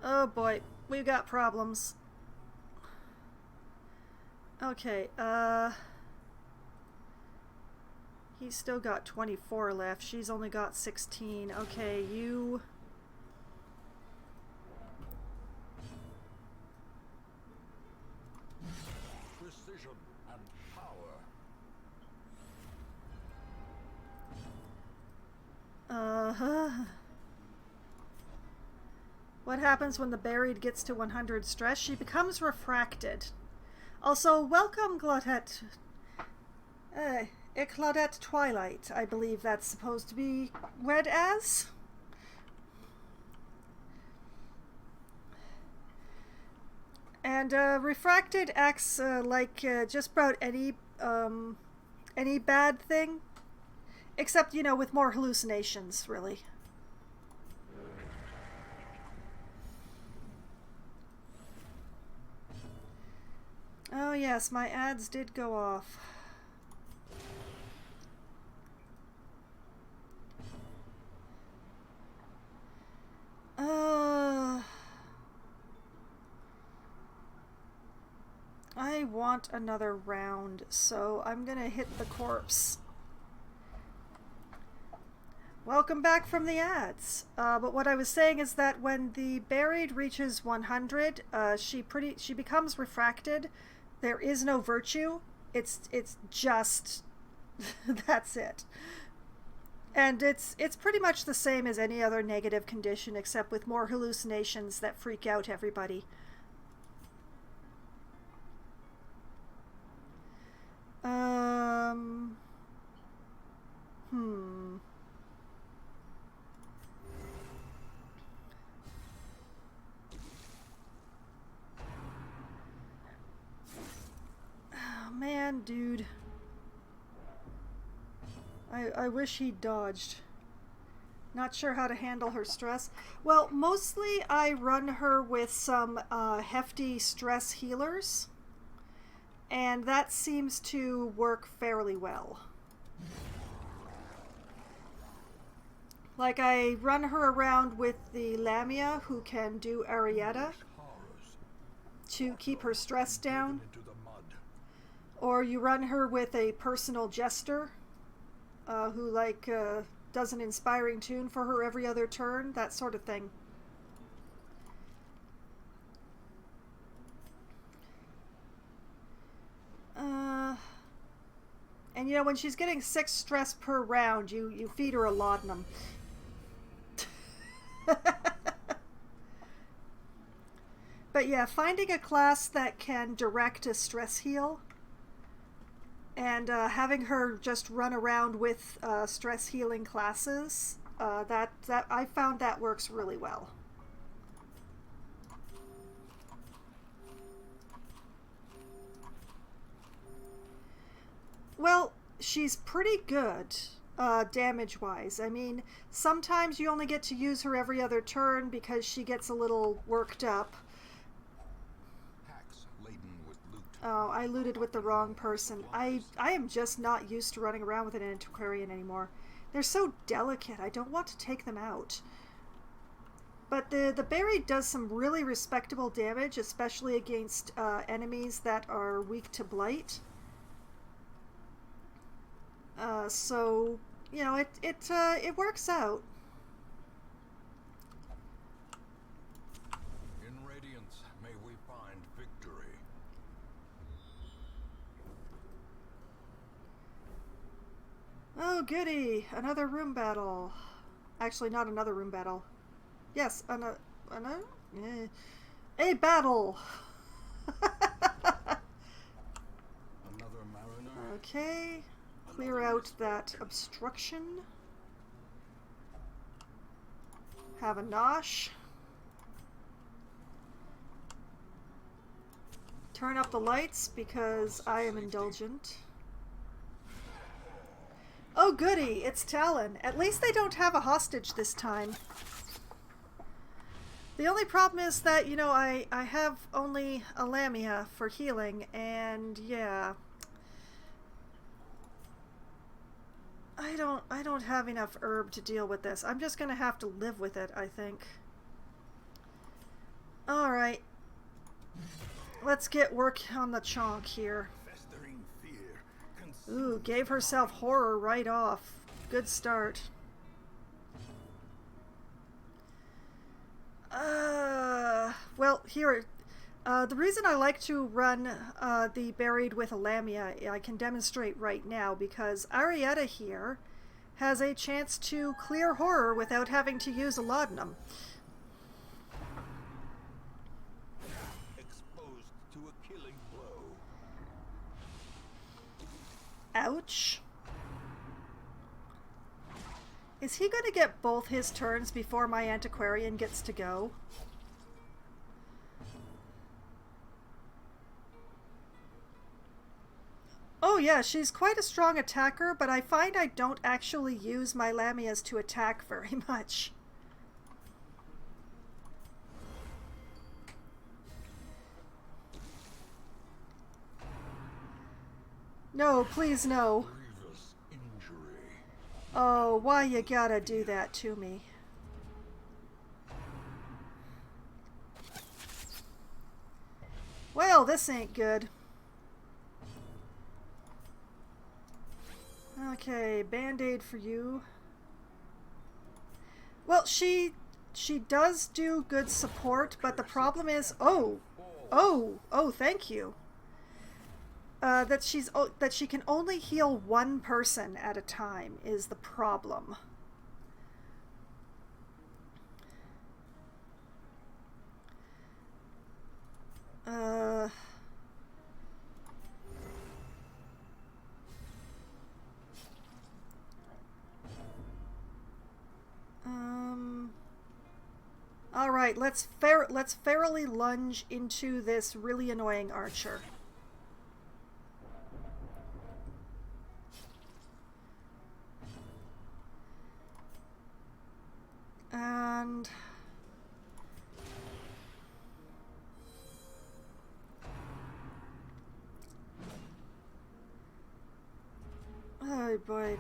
Oh boy, we've got problems. Okay, he's still got 24 left. She's only got 16. Okay, you... Precision and power. What happens when the buried gets to 100 stress? She becomes refracted. Also, welcome, Claudette. Claudette Twilight, I believe that's supposed to be read as. And refracted acts like just about any bad thing, except, you know, with more hallucinations, really. Oh yes, my ads did go off. I want another round, so I'm gonna hit the corpse. Welcome back from the ads. But what I was saying is that when the buried reaches 100, she becomes refracted. There is no virtue. It's just that's it. And it's pretty much the same as any other negative condition, except with more hallucinations that freak out everybody. Oh man, dude. I wish he'd dodged. Not sure how to handle her stress. Well, mostly I run her with some hefty stress healers, and that seems to work fairly well. Like I run her around with the Lamia, who can do Arietta to keep her stress down. Or you run her with a personal jester, who does an inspiring tune for her every other turn, that sort of thing. And you know, when she's getting 6 stress per round, you feed her a laudanum. But yeah, finding a class that can direct a stress heal and having her just run around with stress healing classes, that I found that works really well. Well, she's pretty good damage-wise. I mean, sometimes you only get to use her every other turn because she gets a little worked up. Oh, I looted with the wrong person. I am just not used to running around with an antiquarian anymore. They're so delicate. I don't want to take them out. But the buried does some really respectable damage, especially against enemies that are weak to blight. So, you know, it works out. In Radiance, may we find victory. Oh, goody! Another room battle. Actually, not another room battle. Yes, a battle! Another mariner. Okay. Clear out that obstruction. Have a nosh. Turn up the lights because I am indulgent. Oh goody, it's Talon. At least they don't have a hostage this time. The only problem is that, you know, I have only a Lamia for healing, and yeah. I don't have enough herb to deal with this. I'm just gonna have to live with it, I think. Alright. Let's get work on the chonk here. Ooh, gave herself horror right off. Good start. Well, here, the reason I like to run the buried with a Lamia, I can demonstrate right now, because Arietta here has a chance to clear horror without having to use a laudanum. Exposed to a killing blow. Ouch. Is he going to get both his turns before my antiquarian gets to go? Oh yeah, she's quite a strong attacker, but I find I don't actually use my Lamias to attack very much. No, please no. Oh, why you gotta do that to me? Well, this ain't good. Okay, band-aid for you. Well, she does do good support, but the problem is, oh, thank you. That she can only heal one person at a time is the problem. All right, let's ferally lunge into this really annoying archer. And oh boy.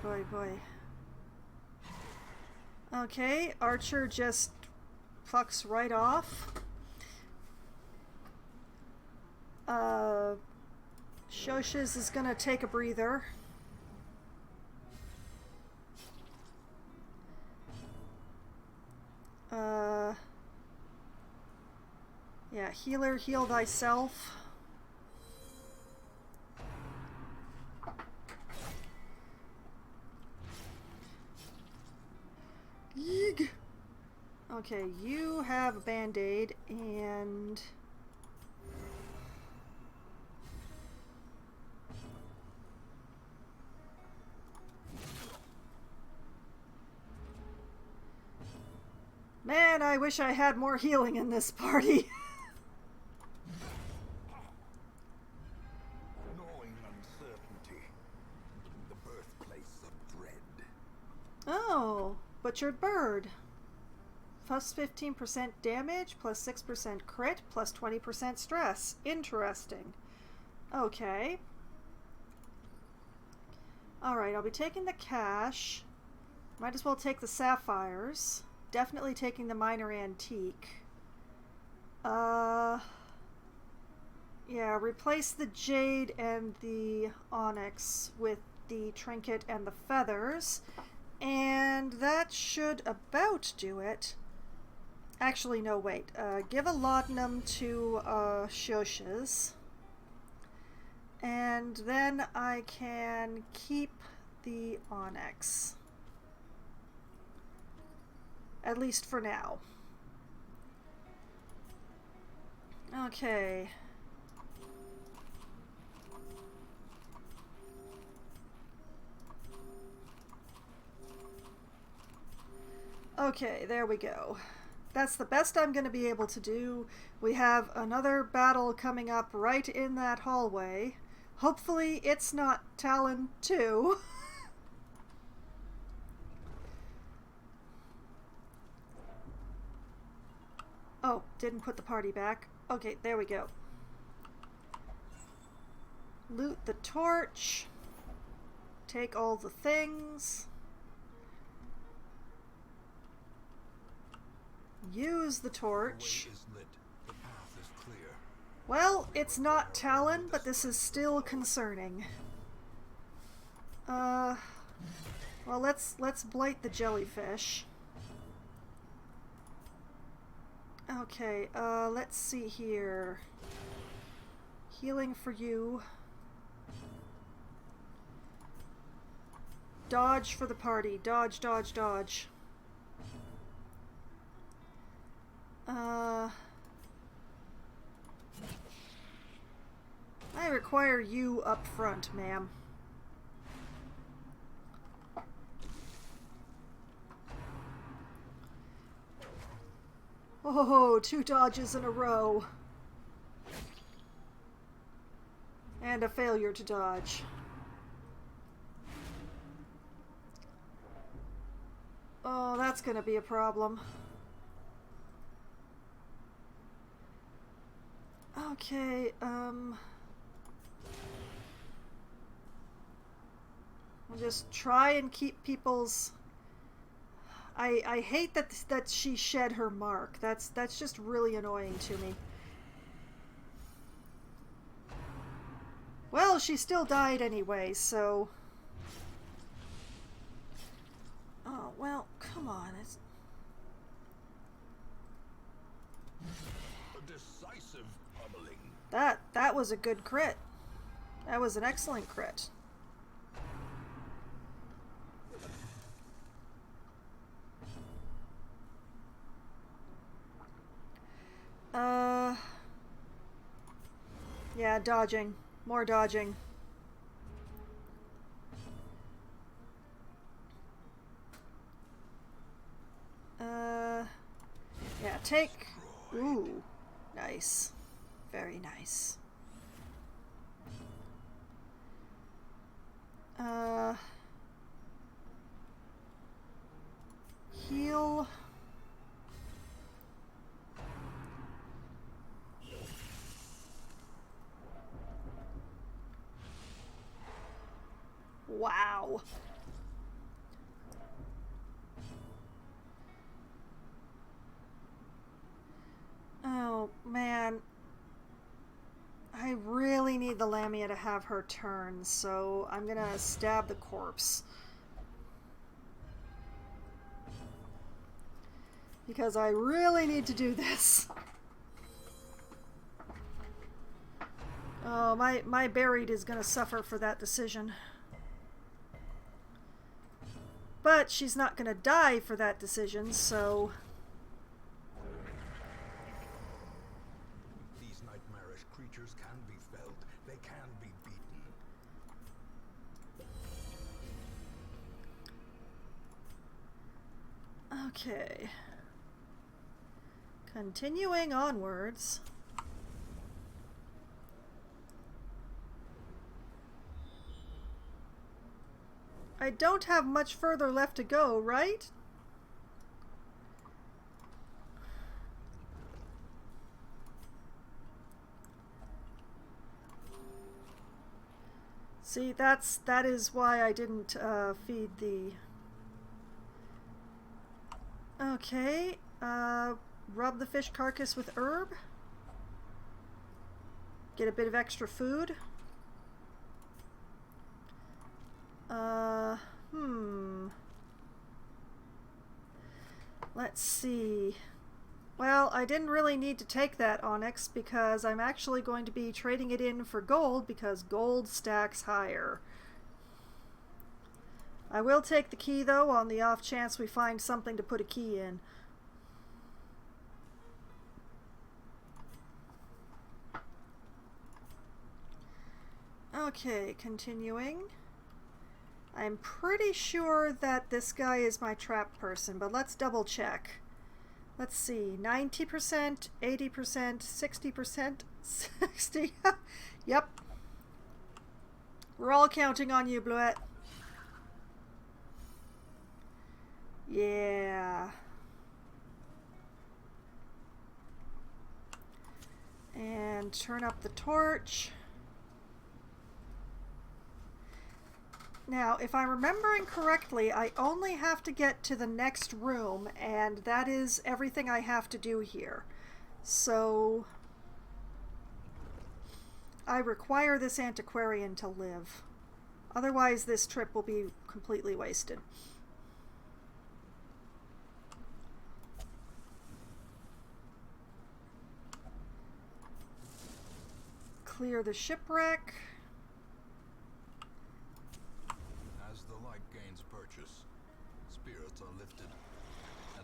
Okay, Archer just fucks right off. Shoshes is gonna take a breather. Yeah, healer, heal thyself. Yeeg. Okay, you have a band-aid and... Man, I wish I had more healing in this party. Gnawing uncertainty, the birthplace of dread. Oh, butchered bird. Plus 15% damage, plus 6% crit, plus 20% stress. Interesting. Okay. Alright, I'll be taking the cash. Might as well take the sapphires. Definitely taking the minor antique. Yeah, replace the jade and the onyx with the trinket and the feathers. And that should about do it. Actually, no, wait. Give a laudanum to Shoshes. And then I can keep the onyx. At least for now. Okay. Okay, there we go. That's the best I'm going to be able to do. We have another battle coming up right in that hallway. Hopefully it's not Talon 2. Oh, didn't put the party back. Okay, there we go. Loot the torch. Take all the things. Use the torch. Well, it's not Talon, but this is still concerning. Well, let's blight the jellyfish. Okay, let's see here. Healing for you. Dodge for the party. Dodge, dodge, dodge. I require you up front, ma'am. Oh, 2 dodges in a row. And a failure to dodge. Oh, that's gonna be a problem. Okay, we'll just try and keep people's... I hate that she shed her mark. That's just really annoying to me. Well, she still died anyway, so... Oh, well, come on. It's... A decisive pummeling. That was a good crit. That was an excellent crit. Yeah, dodging. More dodging. Yeah, take... Ooh. Nice. Very nice. Heal... Wow. really need the Lamia to have her turn, so I'm gonna stab the corpse. Because I really need to do this. Oh, my buried is gonna suffer for that decision. But she's not gonna die for that decision, so... These nightmarish creatures can be felled. They can be beaten. Okay. Continuing onwards. I don't have much further left to go, right? See, that is why I didn't feed the... Okay, rub the fish carcass with herb. Get a bit of extra food. Let's see. Well, I didn't really need to take that onyx because I'm actually going to be trading it in for gold because gold stacks higher. I will take the key though on the off chance we find something to put a key in. Okay, continuing. I'm pretty sure that this guy is my trap person, but let's double check. Let's see, 90%, 80%, 60%, 60. Yep. We're all counting on you, Bluette. Yeah. And turn up the torch. Now, if I'm remembering correctly, I only have to get to the next room, and that is everything I have to do here. So, I require this antiquarian to live. Otherwise, this trip will be completely wasted. Clear the shipwreck. Spirits are lifted.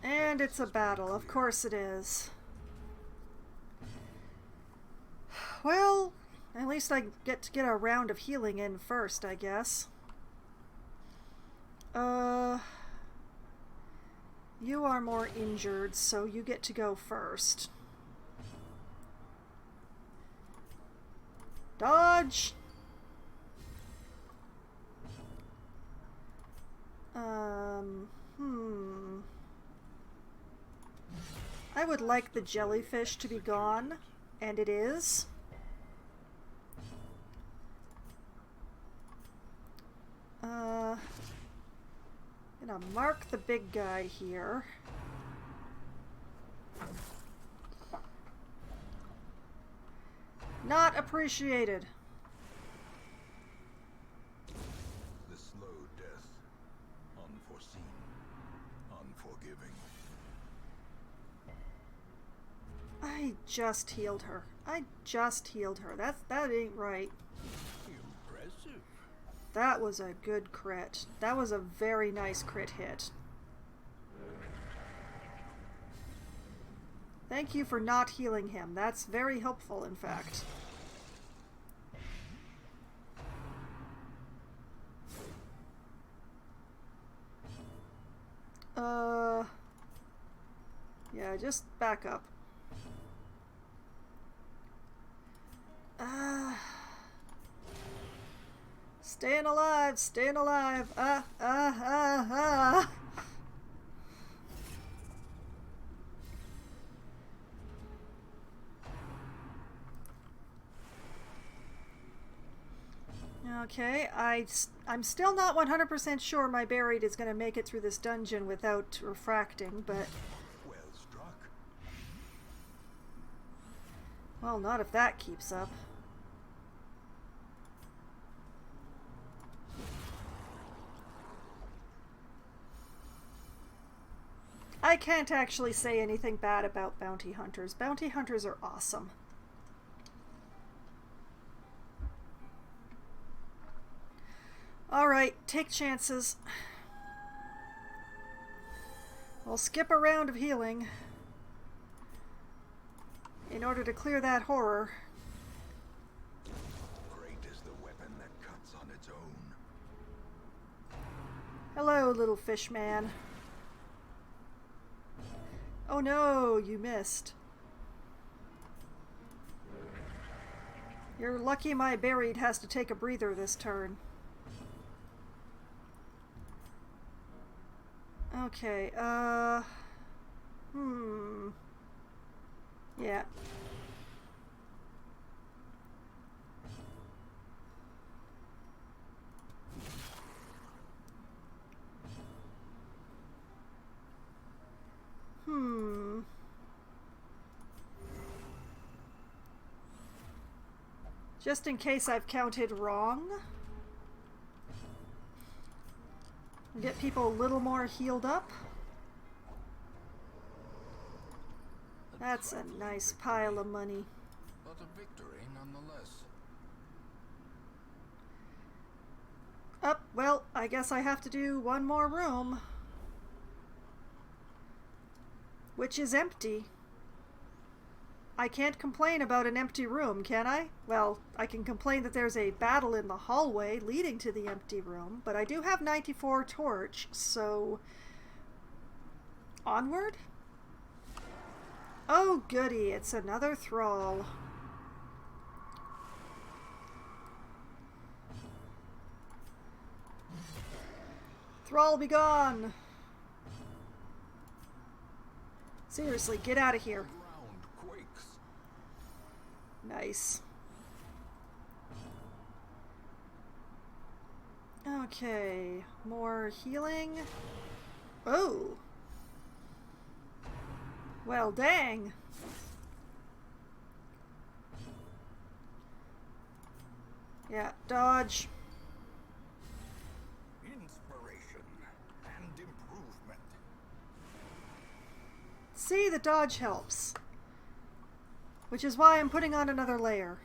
And it's a battle, of course it is. Well, at least I get to get a round of healing in first, I guess. You are more injured, so you get to go first. Dodge! I would like the jellyfish to be gone, and it is. I'm gonna mark the big guy here. Not appreciated. The slow death. Unforeseen. Unforgiving. I just healed her. I just healed her. That ain't right. Impressive. That was a good crit. That was a very nice crit hit. Thank you for not healing him. That's very helpful, in fact. Yeah, just back up. Staying alive, staying alive. Okay, I'm still not 100% sure my buried is going to make it through this dungeon without refracting, but... Well struck. Well, not if that keeps up. I can't actually say anything bad about bounty hunters. Bounty hunters are awesome. Alright, take chances. I'll skip a round of healing in order to clear that horror. Great is the weapon that cuts on its own. Hello, little fish man. Oh no, you missed. You're lucky my buried has to take a breather this turn. Okay, yeah. Just in case I've counted wrong. Get people a little more healed up. That's a nice pile of money. But a victory nonetheless. Well, I guess I have to do one more room. Which is empty. I can't complain about an empty room, can I? Well, I can complain that there's a battle in the hallway leading to the empty room, but I do have 94 torch, so... onward? Oh goody, it's another thrall. Thrall be gone! Seriously, get out of here. Nice. Okay, more healing. Oh! Well, dang! Yeah, dodge. Inspiration and improvement. See, the dodge helps. Which is why I'm putting on another layer.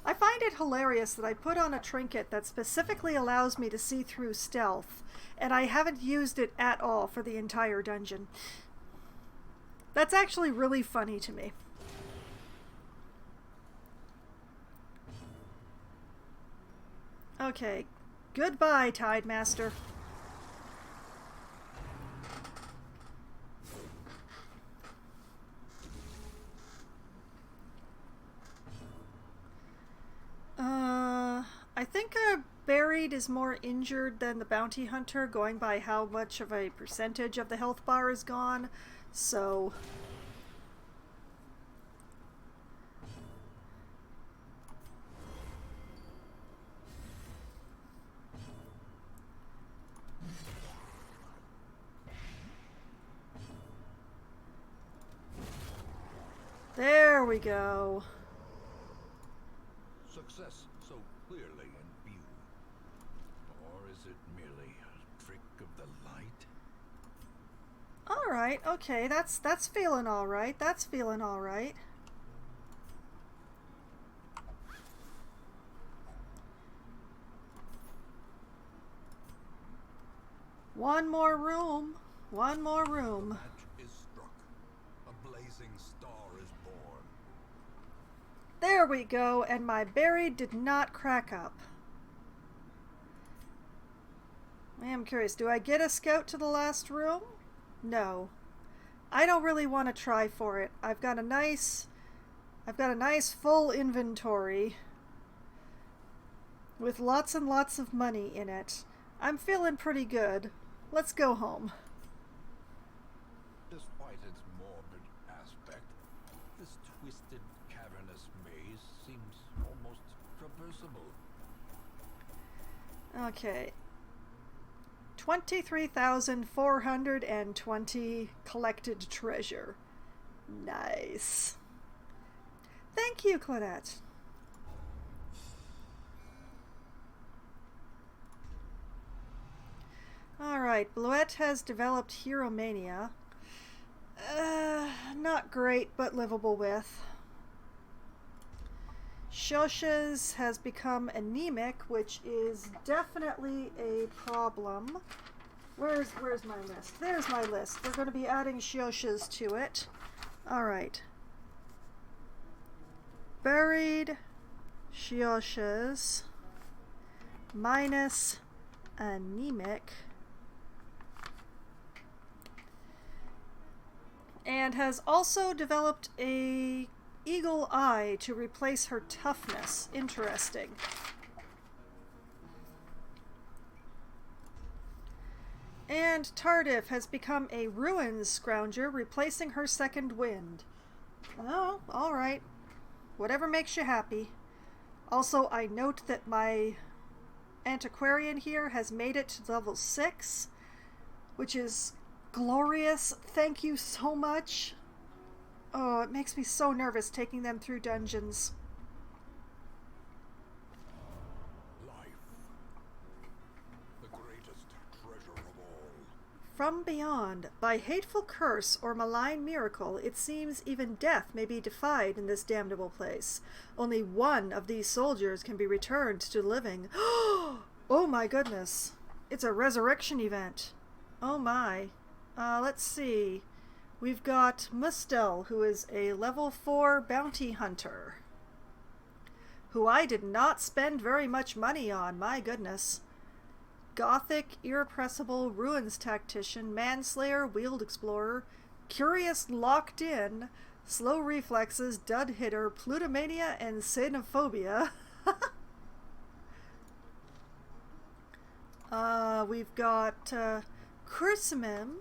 I find it hilarious that I put on a trinket that specifically allows me to see through stealth, and I haven't used it at all for the entire dungeon. That's actually really funny to me. Okay, goodbye, Tide Master. I think a buried is more injured than the bounty hunter, going by how much of a percentage of the health bar is gone, so... There we go. Success so clearly in view. Or is it merely a trick of the light? Alright, okay, that's feeling alright. That's feeling alright. One more room. One more room. Match is struck. A blazing star is born. There we go, and my berry did not crack up. I am curious, do I get a scout to the last room? No. I don't really want to try for it. I've got a nice full inventory with lots and lots of money in it. I'm feeling pretty good. Let's go home. Despite its morbid aspect, this twisted, cavernous maze seems almost traversable. Okay. 23,420 collected treasure. Nice. Thank you, Claudette. Alright, Bluette has developed Hieromania. Not great, but livable with. Shosha's has become anemic, which is definitely a problem. Where's my list? There's my list. We're going to be adding Shosha's to it. Alright. Buried Shosha's minus anemic. And has also developed a eagle eye to replace her toughness. Interesting. And Tardif has become a ruins scrounger, replacing her second wind. Oh, alright. Whatever makes you happy. Also, I note that my antiquarian here has made it to level 6, which is glorious. Thank you so much. Oh, it makes me so nervous taking them through dungeons. Life. The greatest treasure of all. From beyond, by hateful curse or malign miracle, it seems even death may be defied in this damnable place. Only one of these soldiers can be returned to living. Oh my goodness. It's a resurrection event. Oh my. Let's see. We've got Mustel, who is a level 4 bounty hunter, who I did not spend very much money on, my goodness. Gothic, irrepressible, ruins tactician, manslayer, wheeled explorer, curious locked in, slow reflexes, dud hitter, plutomania, and xenophobia. We've got Corsim,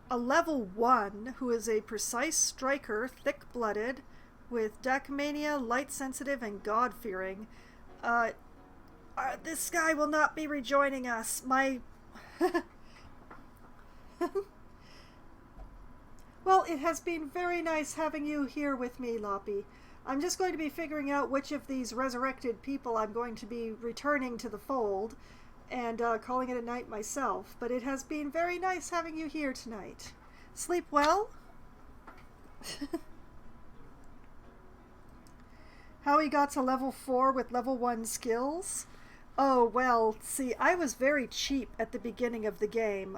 a level 1 who is a precise striker, thick-blooded, with Decmania, light-sensitive, and God-fearing. This guy will not be rejoining us. My... Well, it has been very nice having you here with me, Loppy. I'm just going to be figuring out which of these resurrected people I'm going to be returning to the fold, and calling it a night myself, but it has been very nice having you here tonight. Sleep well? How he got to level 4 with level 1 skills? Oh, well, see, I was very cheap at the beginning of the game.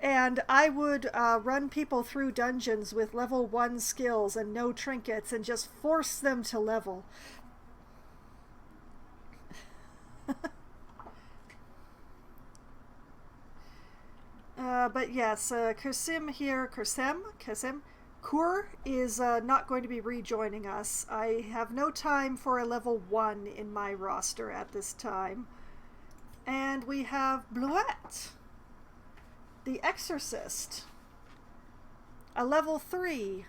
And I would run people through dungeons with level 1 skills and no trinkets and just force them to level. But yes, Kursim here, Kur is not going to be rejoining us. I have no time for a level 1 in my roster at this time. And we have Bluette, the Exorcist, a level 3,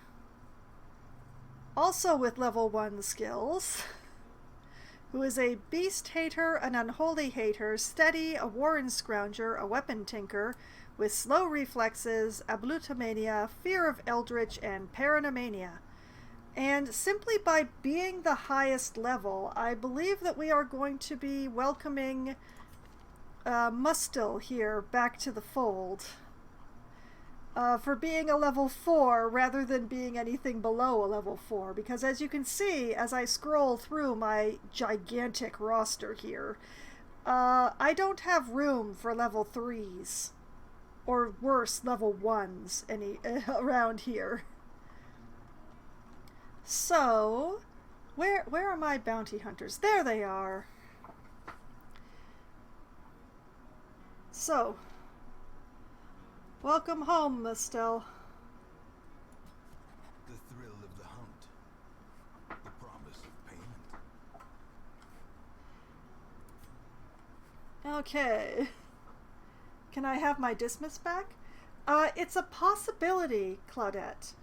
also with level 1 skills, who is a beast hater, an unholy hater, steady, a warren scrounger, a weapon tinker, with slow reflexes, ablutomania, fear of eldritch, and paranomania. And simply by being the highest level, I believe that we are going to be welcoming Mustel here back to the fold. For being a level 4 rather than being anything below a level 4. Because as you can see, as I scroll through my gigantic roster here, I don't have room for level 3s. Or worse, level 1s around here. So, where are my bounty hunters? There they are. So, welcome home, Mustel. The thrill of the hunt. The promise of payment. Okay. Can I have my dismiss back? It's a possibility, Claudette.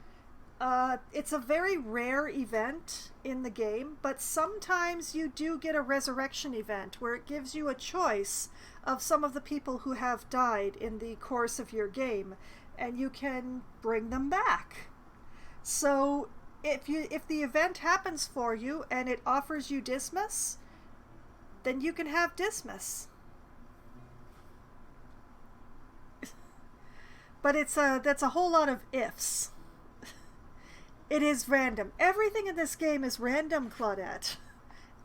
It's a very rare event in the game, but sometimes you do get a resurrection event where it gives you a choice of some of the people who have died in the course of your game, and you can bring them back. So if the event happens for you and it offers you dismiss, then you can have Dismas. But that's a whole lot of ifs. It is random. Everything in this game is random, Claudette.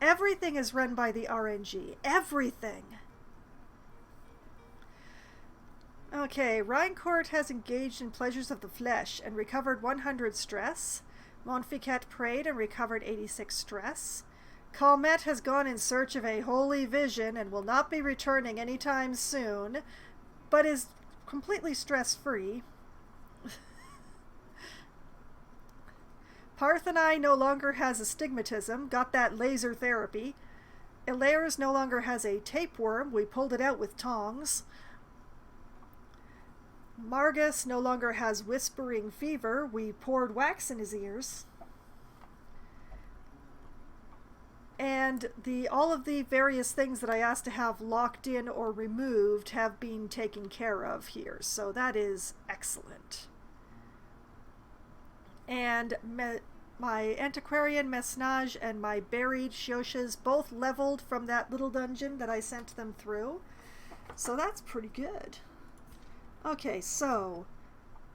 Everything is run by the RNG. Everything. Okay, Reincourt has engaged in pleasures of the flesh and recovered 100 stress. Montficat prayed and recovered 86 stress. Calmette has gone in search of a holy vision and will not be returning anytime soon, but is completely stress-free. Parthenai no longer has astigmatism, got that laser therapy. Hilaire's no longer has a tapeworm, we pulled it out with tongs. Margus no longer has whispering fever, we poured wax in his ears. And all of the various things that I asked to have locked in or removed have been taken care of here, so that is excellent. And my antiquarian Mesnage and my buried Shioshas both leveled from that little dungeon that I sent them through, so that's pretty good. Okay, so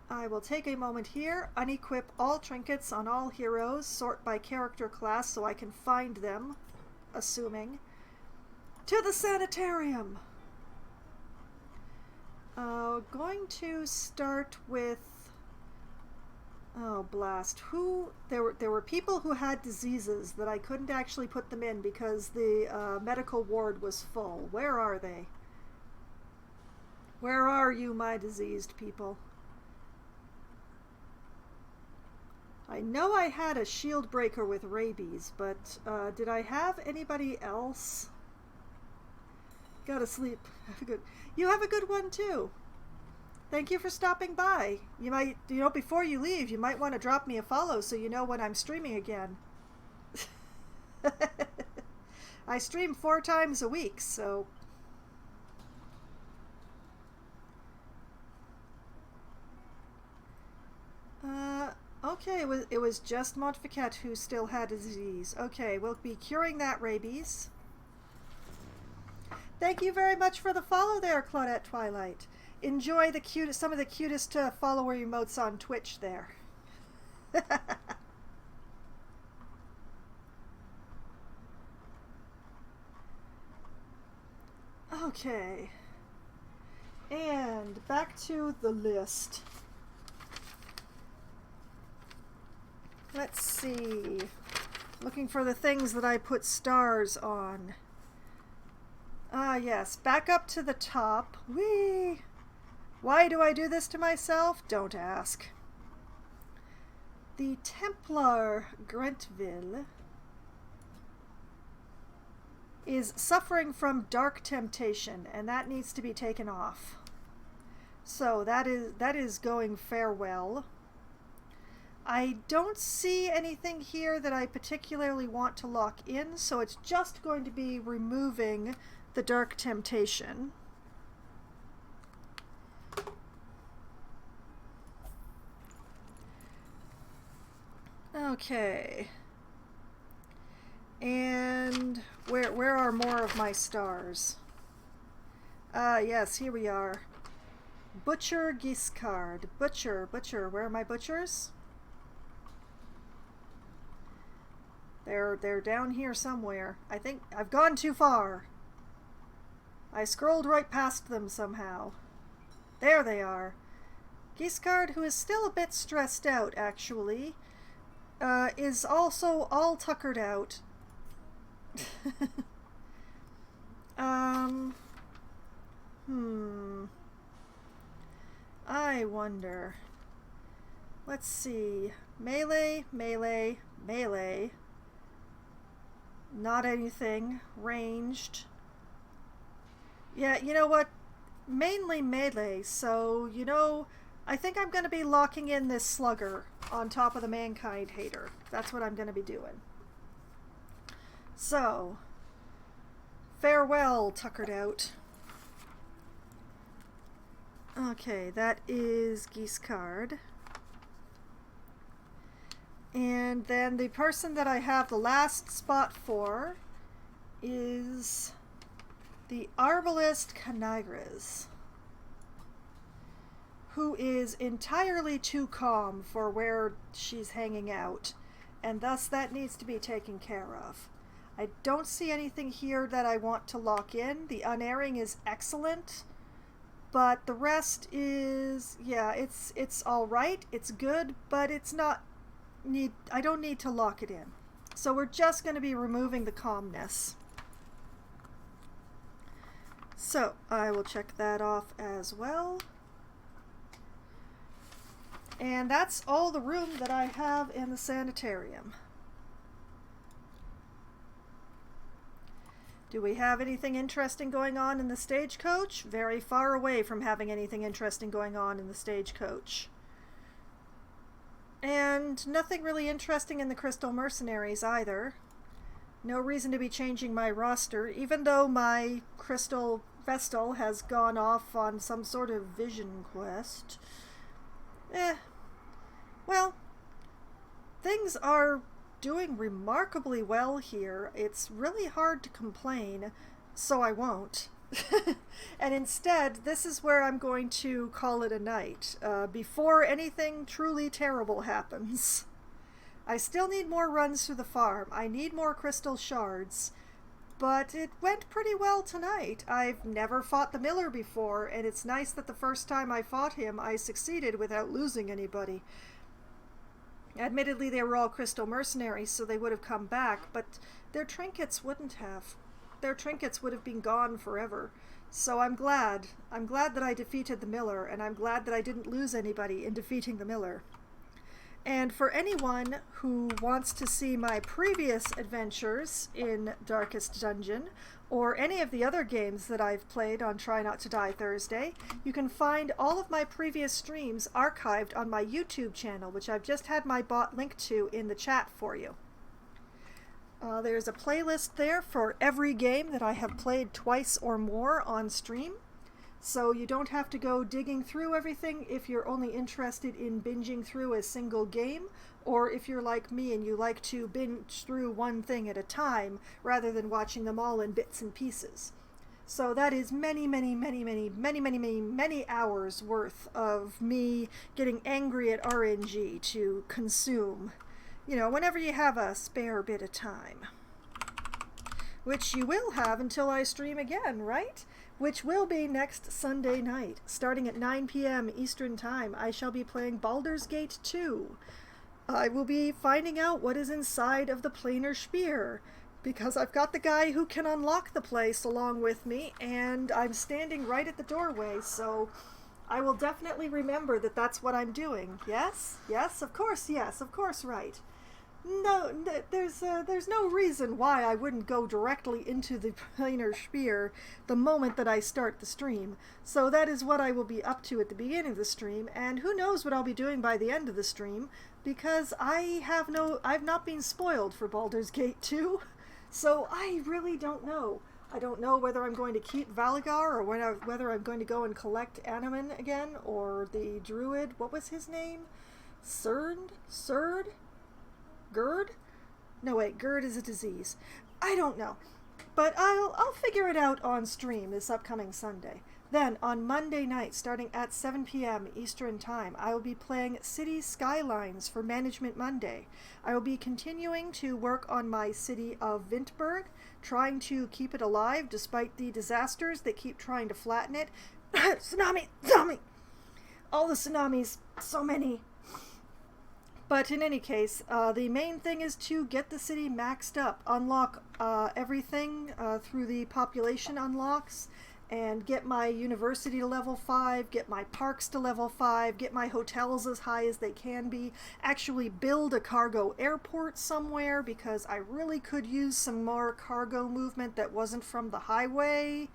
I will take a moment here, unequip all trinkets on all heroes, sort by character class so I can find them, assuming. To the sanitarium! Going to start with... Oh, blast. There were people who had diseases that I couldn't actually put them in because the medical ward was full. Where are they? Where are you, my diseased people? I know I had a shield breaker with rabies, but did I have anybody else? Gotta sleep. You have a good one too. Thank you for stopping by. You might, before you leave, you might want to drop me a follow so you know when I'm streaming again. I stream 4 times a week, so... Okay, it was just Montficat who still had a disease. Okay, we'll be curing that rabies. Thank you very much for the follow there, Claudette Twilight. Enjoy some of the cutest follower emotes on Twitch there. Okay. And back to the list. Let's see. Looking for the things that I put stars on. Ah, yes. Back up to the top. Whee! Why do I do this to myself? Don't ask. The Templar Grentville is suffering from dark temptation, and that needs to be taken off. So that is going farewell. I don't see anything here that I particularly want to lock in, so it's just going to be removing the dark temptation. Okay. And where are more of my stars? Yes, here we are. Butcher Giscard. Butcher, where are my butchers? They're down here somewhere. I think I've gone too far. I scrolled right past them somehow. There they are. Giscard, who is still a bit stressed out, actually, is also all tuckered out. I wonder. Let's see. Melee, melee, melee. Not anything. Ranged. Yeah, you know what? Mainly melee, so, I think I'm going to be locking in this slugger on top of the Mankind Hater. That's what I'm going to be doing. So, farewell, tuckered out. Okay, that is Giscard. And then the person that I have the last spot for is the Arbalest Canigras, who is entirely too calm for where she's hanging out, and thus that needs to be taken care of. I don't see anything here that I want to lock in. The unerring is excellent, but the rest is, yeah, it's all right, it's good, but it's not I don't need to lock it in. So we're just going to be removing the calmness. So I will check that off as well. And that's all the room that I have in the sanitarium. Do we have anything interesting going on in the stagecoach? Very far away from having anything interesting going on in the stagecoach. And nothing really interesting in the Crystal Mercenaries either. No reason to be changing my roster, even though my Crystal Vestal has gone off on some sort of vision quest. Well, things are doing remarkably well here. It's really hard to complain, so I won't. And instead, this is where I'm going to call it a night, before anything truly terrible happens. I still need more runs through the farm. I need more crystal shards, but it went pretty well tonight. I've never fought the Miller before, and it's nice that the first time I fought him, I succeeded without losing anybody. Admittedly, they were all Crystal Mercenaries, so they would have come back, but their trinkets wouldn't have. Their trinkets would have been gone forever. So I'm glad. I'm glad that I defeated the Miller, and I'm glad that I didn't lose anybody in defeating the Miller. And for anyone who wants to see my previous adventures in Darkest Dungeon, or any of the other games that I've played on Try Not to Die Thursday, you can find all of my previous streams archived on my YouTube channel, which I've just had my bot linked to in the chat for you. There's a playlist there for every game that I have played twice or more on stream, so you don't have to go digging through everything if you're only interested in binging through a single game, or if you're like me and you like to binge through one thing at a time rather than watching them all in bits and pieces. So that is many hours worth of me getting angry at RNG to consume, you know, whenever you have a spare bit of time. Which you will have until I stream again, right? Which will be next Sunday night. Starting at 9 p.m. Eastern Time, I shall be playing Baldur's Gate 2. I will be finding out what is inside of the planar spear, because I've got the guy who can unlock the place along with me, and I'm standing right at the doorway, so I will definitely remember that that's what I'm doing. Yes? Yes, of course, right. No, there's no reason why I wouldn't go directly into the planar spear the moment that I start the stream. So that is what I will be up to at the beginning of the stream, and who knows what I'll be doing by the end of the stream, because I've not been spoiled for Baldur's Gate 2, so I really don't know. I don't know whether I'm going to keep Valagar, or whether I'm going to go and collect Animan again, or the druid, what was his name? Surd? Gerd? No, wait, Gerd is a disease. I don't know. But I'll figure it out on stream this upcoming Sunday. Then, on Monday night, starting at 7 p.m. Eastern Time, I will be playing City Skylines for Management Monday. I will be continuing to work on my city of Vintberg, trying to keep it alive despite the disasters that keep trying to flatten it. Tsunami! All the tsunamis, so many. But in any case, the main thing is to get the city maxed up, unlock everything through the population unlocks, and get my university to level 5, get my parks to level 5, get my hotels as high as they can be, actually build a cargo airport somewhere, because I really could use some more cargo movement that wasn't from the highway,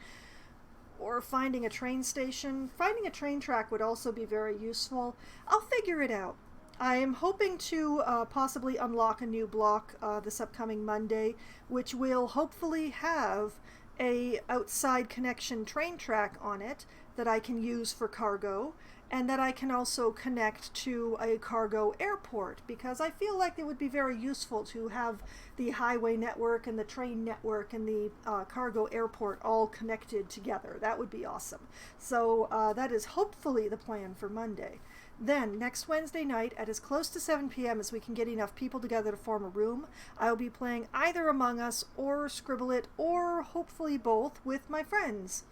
or finding a train station. Finding a train track would also be very useful. I'll figure it out. I am hoping to possibly unlock a new block this upcoming Monday, which will hopefully have a outside connection train track on it that I can use for cargo, and that I can also connect to a cargo airport, because I feel like it would be very useful to have the highway network and the train network and the cargo airport all connected together. That would be awesome. So that is hopefully the plan for Monday. Then, next Wednesday night, at as close to 7 p.m. as we can get enough people together to form a room, I'll be playing either Among Us or Scribble It, or hopefully both, with my friends.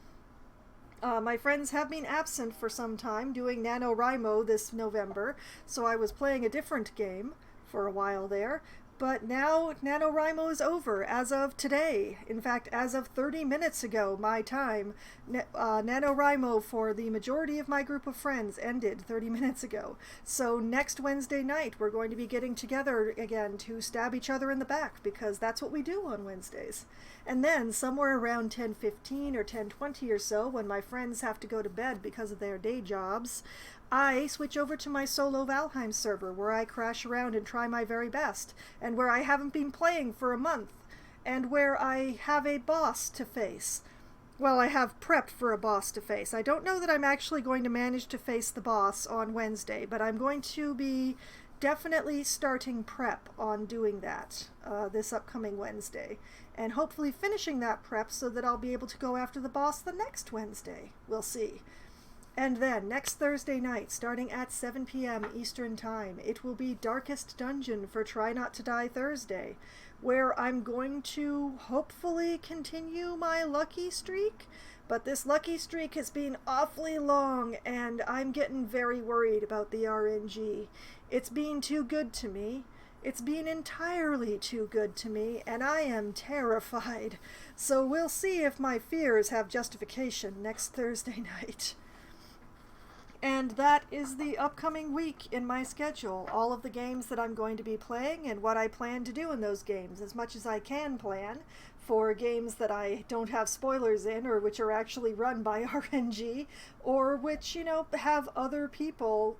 My friends have been absent for some time doing NaNoWriMo this November, so I was playing a different game for a while there. But now NaNoWriMo is over as of today. In fact, as of 30 minutes ago, my time, NaNoWriMo for the majority of my group of friends ended 30 minutes ago. So next Wednesday night, we're going to be getting together again to stab each other in the back, because that's what we do on Wednesdays. And then somewhere around 10:15 or 10:20 or so, when my friends have to go to bed because of their day jobs, I switch over to my solo Valheim server, where I crash around and try my very best, and where I haven't been playing for a month, and where I have a boss to face. Well, I have prepped for a boss to face. I don't know that I'm actually going to manage to face the boss on Wednesday, but I'm going to be definitely starting prep on doing that this upcoming Wednesday, and hopefully finishing that prep so that I'll be able to go after the boss the next Wednesday. We'll see. And then, next Thursday night, starting at 7 p.m. Eastern Time, it will be Darkest Dungeon for Try Not to Die Thursday, where I'm going to hopefully continue my lucky streak. But this lucky streak has been awfully long, and I'm getting very worried about the RNG. It's being too good to me. It's been entirely too good to me, and I am terrified. So we'll see if my fears have justification next Thursday night. And that is the upcoming week in my schedule. All of the games that I'm going to be playing and what I plan to do in those games, as much as I can plan for games that I don't have spoilers in, or which are actually run by RNG, or which, have other people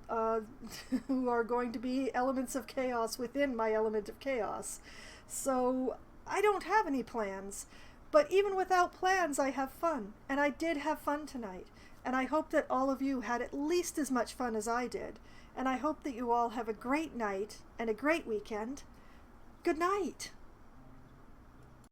who are going to be elements of chaos within my element of chaos. So I don't have any plans. But even without plans, I have fun. And I did have fun tonight. And I hope that all of you had at least as much fun as I did. And I hope that you all have a great night and a great weekend. Good night.